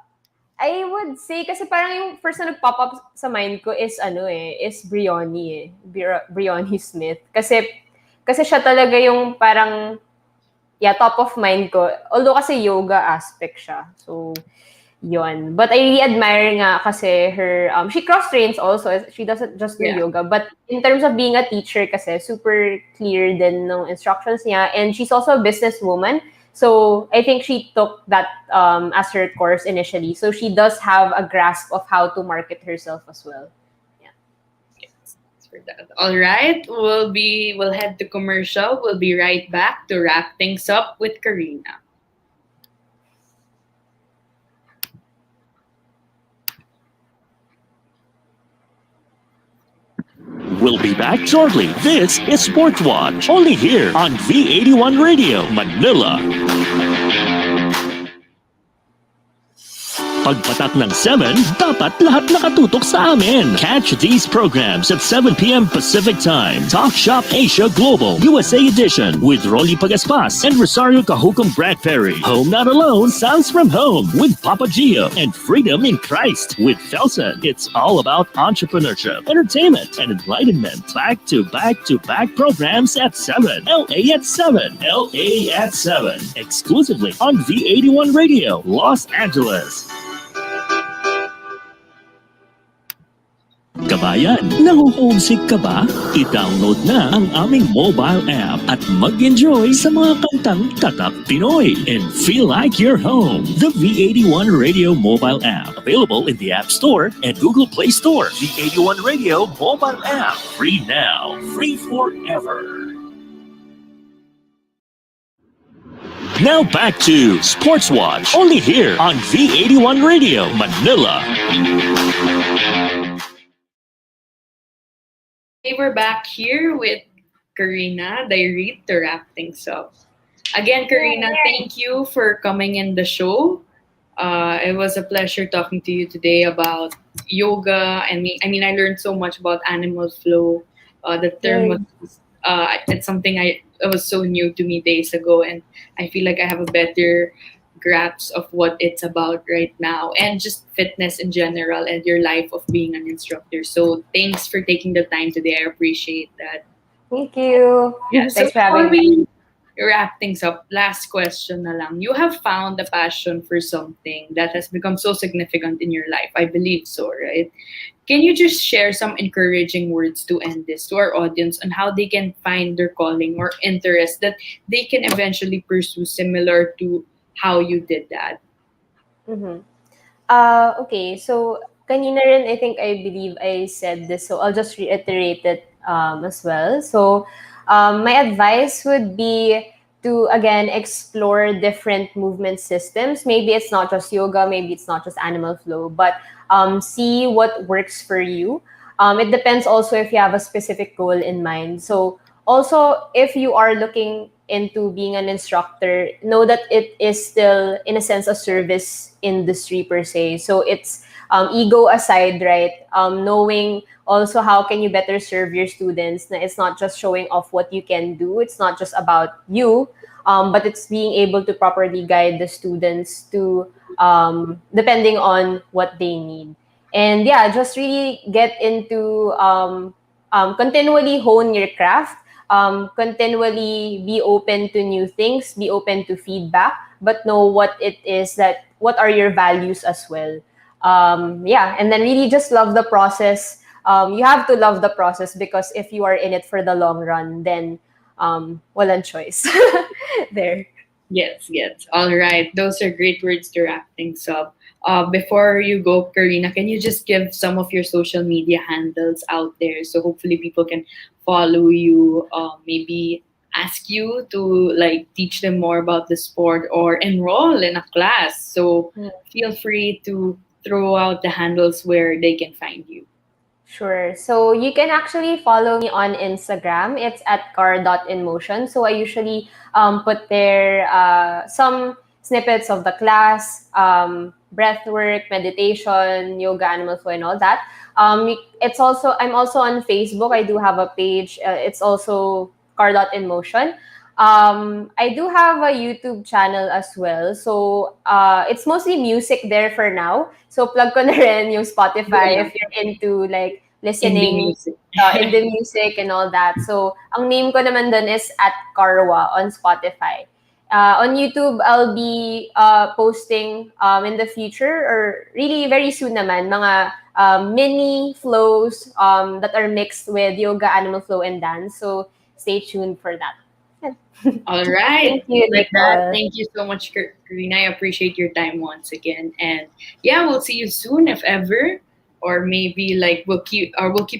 I would say, kasi parang yung first na nag-pop up sa mind ko is ano eh, is Brioni eh. Brioni Smith. Kasi siya talaga yung parang, yeah, top of mind ko. Although kasi yoga aspect siya. So, yon. But I really admire nga kasi her, she cross-trains also. She doesn't just do Yeah. yoga. But in terms of being a teacher kasi, super clear din ng instructions niya. And she's also a businesswoman. So I think she took that as her course initially. So she does have a grasp of how to market herself as well. For that. All right, we'll head to commercial. We'll be right back to wrap things up with Karina. We'll be back shortly. This is Sportswatch, only here on V81 Radio, Manila. Pagpatak ng 7, dapat lahat nakatutok sa amin. Catch these programs at 7 p.m. Pacific Time. Talk Shop Asia Global, USA Edition, with Rolly Pagaspas and Rosario Cajucom Bradbury. Home Not Alone sounds from home with Papa Gio, and Freedom in Christ with Felson. It's all about entrepreneurship, entertainment, and enlightenment. Back-to-back-to-back programs at 7. LA at 7. LA at 7. Exclusively on V81 Radio, Los Angeles. Kabayan, nahuhomesick ka ba? I-download na ang aming mobile app at mag-enjoy sa mga kantang Tatak Pinoy and feel like you're home. The V81 Radio mobile app, available in the App Store and Google Play Store. V81 Radio mobile app, free now, free forever. Now back to Sportswatch, only here on V81 Radio, Manila. Okay, we're back here with Karina Dayrit to wrap things up. Again, Karina, thank you for coming in the show. It was a pleasure talking to you today about yoga. I mean, I learned so much about animal flow. The term was, it's something it was so new to me days ago, and I feel like I have a better grasp of what it's about right now, and just fitness in general and your life of being an instructor. So thanks for taking the time today. I appreciate that. Thank you. Yeah, Thanks so for having before me. we wrap things up, last question na lang. You have found a passion for something that has become so significant in your life. I believe so, right? Can you just share some encouraging words to end this to our audience on how they can find their calling or interest that they can eventually pursue similar to how you did that? Mm-hmm. Okay, so kanina rin, I believe I said this, so I'll just reiterate it as well. So my advice would be to, again, explore different movement systems. Maybe it's not just yoga, maybe it's not just animal flow, but see what works for you. It depends also if you have a specific goal in mind. So also, if you are looking into being an instructor, know that it is still, in a sense, a service industry per se. So it's ego aside, right? Knowing also how can you better serve your students. Na it's not just showing off what you can do. It's not just about you, but it's being able to properly guide the students to depending on what they need. And yeah, just really get into continually hone your craft, continually be open to new things, be open to feedback, but know what are your values as well. Yeah, and then really just love the process. You have to love the process, because if you are in it for the long run, then walang choice. There. Yes, yes. All right. Those are great words to wrap things up. Before you go, Karina, can you just give some of your social media handles out there so hopefully people can follow you, maybe ask you to like teach them more about the sport or enroll in a class. So feel free to throw out the handles where they can find you. Sure. So you can actually follow me on Instagram. It's at car.inmotion. So I usually put there some snippets of the class, breath work, meditation, yoga, animal flow, and all that. I'm also on Facebook. I do have a page. It's also car.inmotion. I do have a YouTube channel as well. So it's mostly music there for now. So plug ko na rin yung Spotify if you're into like listening in the music and all that. So ang name ko naman dun is at Karwa on Spotify. On YouTube, I'll be posting in the future, or really very soon naman, mga mini flows that are mixed with yoga, animal flow, and dance. So stay tuned for that. All right. Thank you, Like Nicole. that. Thank you so much, Karina. I appreciate your time once again. And yeah, we'll see you soon if ever. Or maybe like we'll keep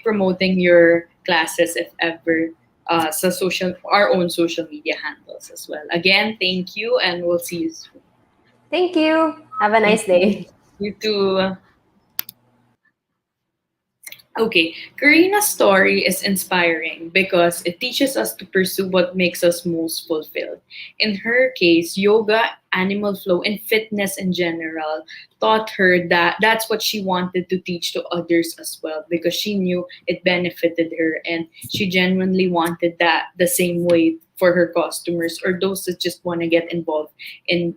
promoting your classes if ever. Our own social media handles as well. Again, thank you, and we'll see you soon. Thank you. Have a nice day. You too. Okay, Karina's story is inspiring because it teaches us to pursue what makes us most fulfilled. In her case, yoga, animal flow, and fitness in general taught her that that's what she wanted to teach to others as well, because she knew it benefited her and she genuinely wanted that the same way for her customers or those that just want to get involved in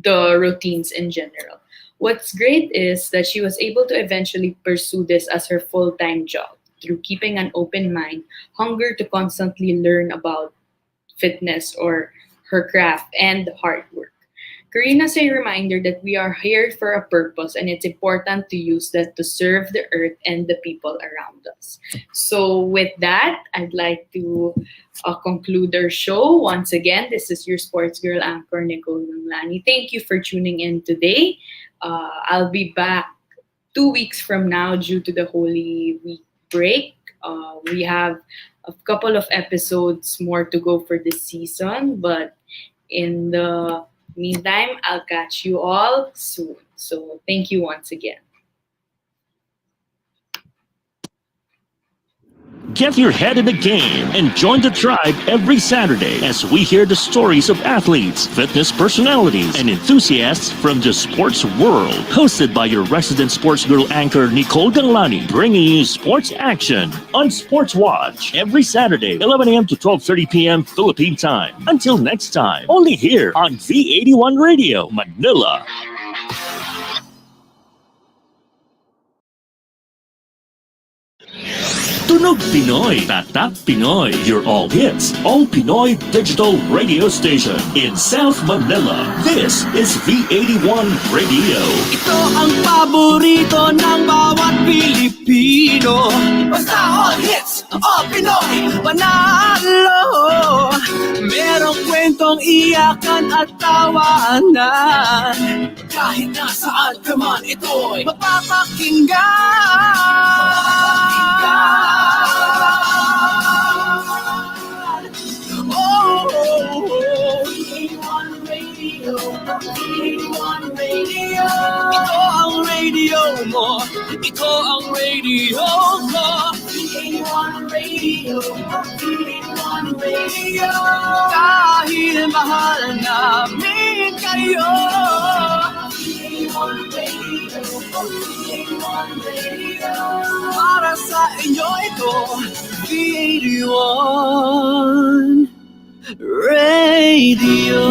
the routines in general. What's great is that she was able to eventually pursue this as her full-time job through keeping an open mind, hunger to constantly learn about fitness or her craft, and hard work. Karina's a reminder that we are here for a purpose and it's important to use that to serve the earth and the people around us. So with that, I'd like to conclude our show. Once again, this is your sports girl anchor, Nicole Ganglani. Thank you for tuning in today. I'll be back 2 weeks from now due to the Holy Week break. We have a couple of episodes more to go for this season, but in the meantime, I'll catch you all soon. So thank you once again. Get your head in the game and join the tribe every Saturday as we hear the stories of athletes, fitness personalities, and enthusiasts from the sports world. Hosted by your resident sports girl anchor, Nicole Ganglani, bringing you sports action on Sportswatch every Saturday, 11 a.m. to 12:30 p.m. Philippine time. Until next time, only here on V81 Radio, Manila. Tunog Pinoy, Tatak Pinoy, your all hits, all Pinoy digital radio station in South Manila. This is V81 Radio. Ito ang paborito ng bawat Pilipino. Basta all hits, all Pinoy, panalo. Merong kwentong iyakan at tawanan. Kahit nasaan ka man, ito'y mapapakinggan. Ito ang radio mo, ito ang radio ko. Radio, Radio. Kahit mahal namin kayo. Para sa inyo ito, VA1 Radio.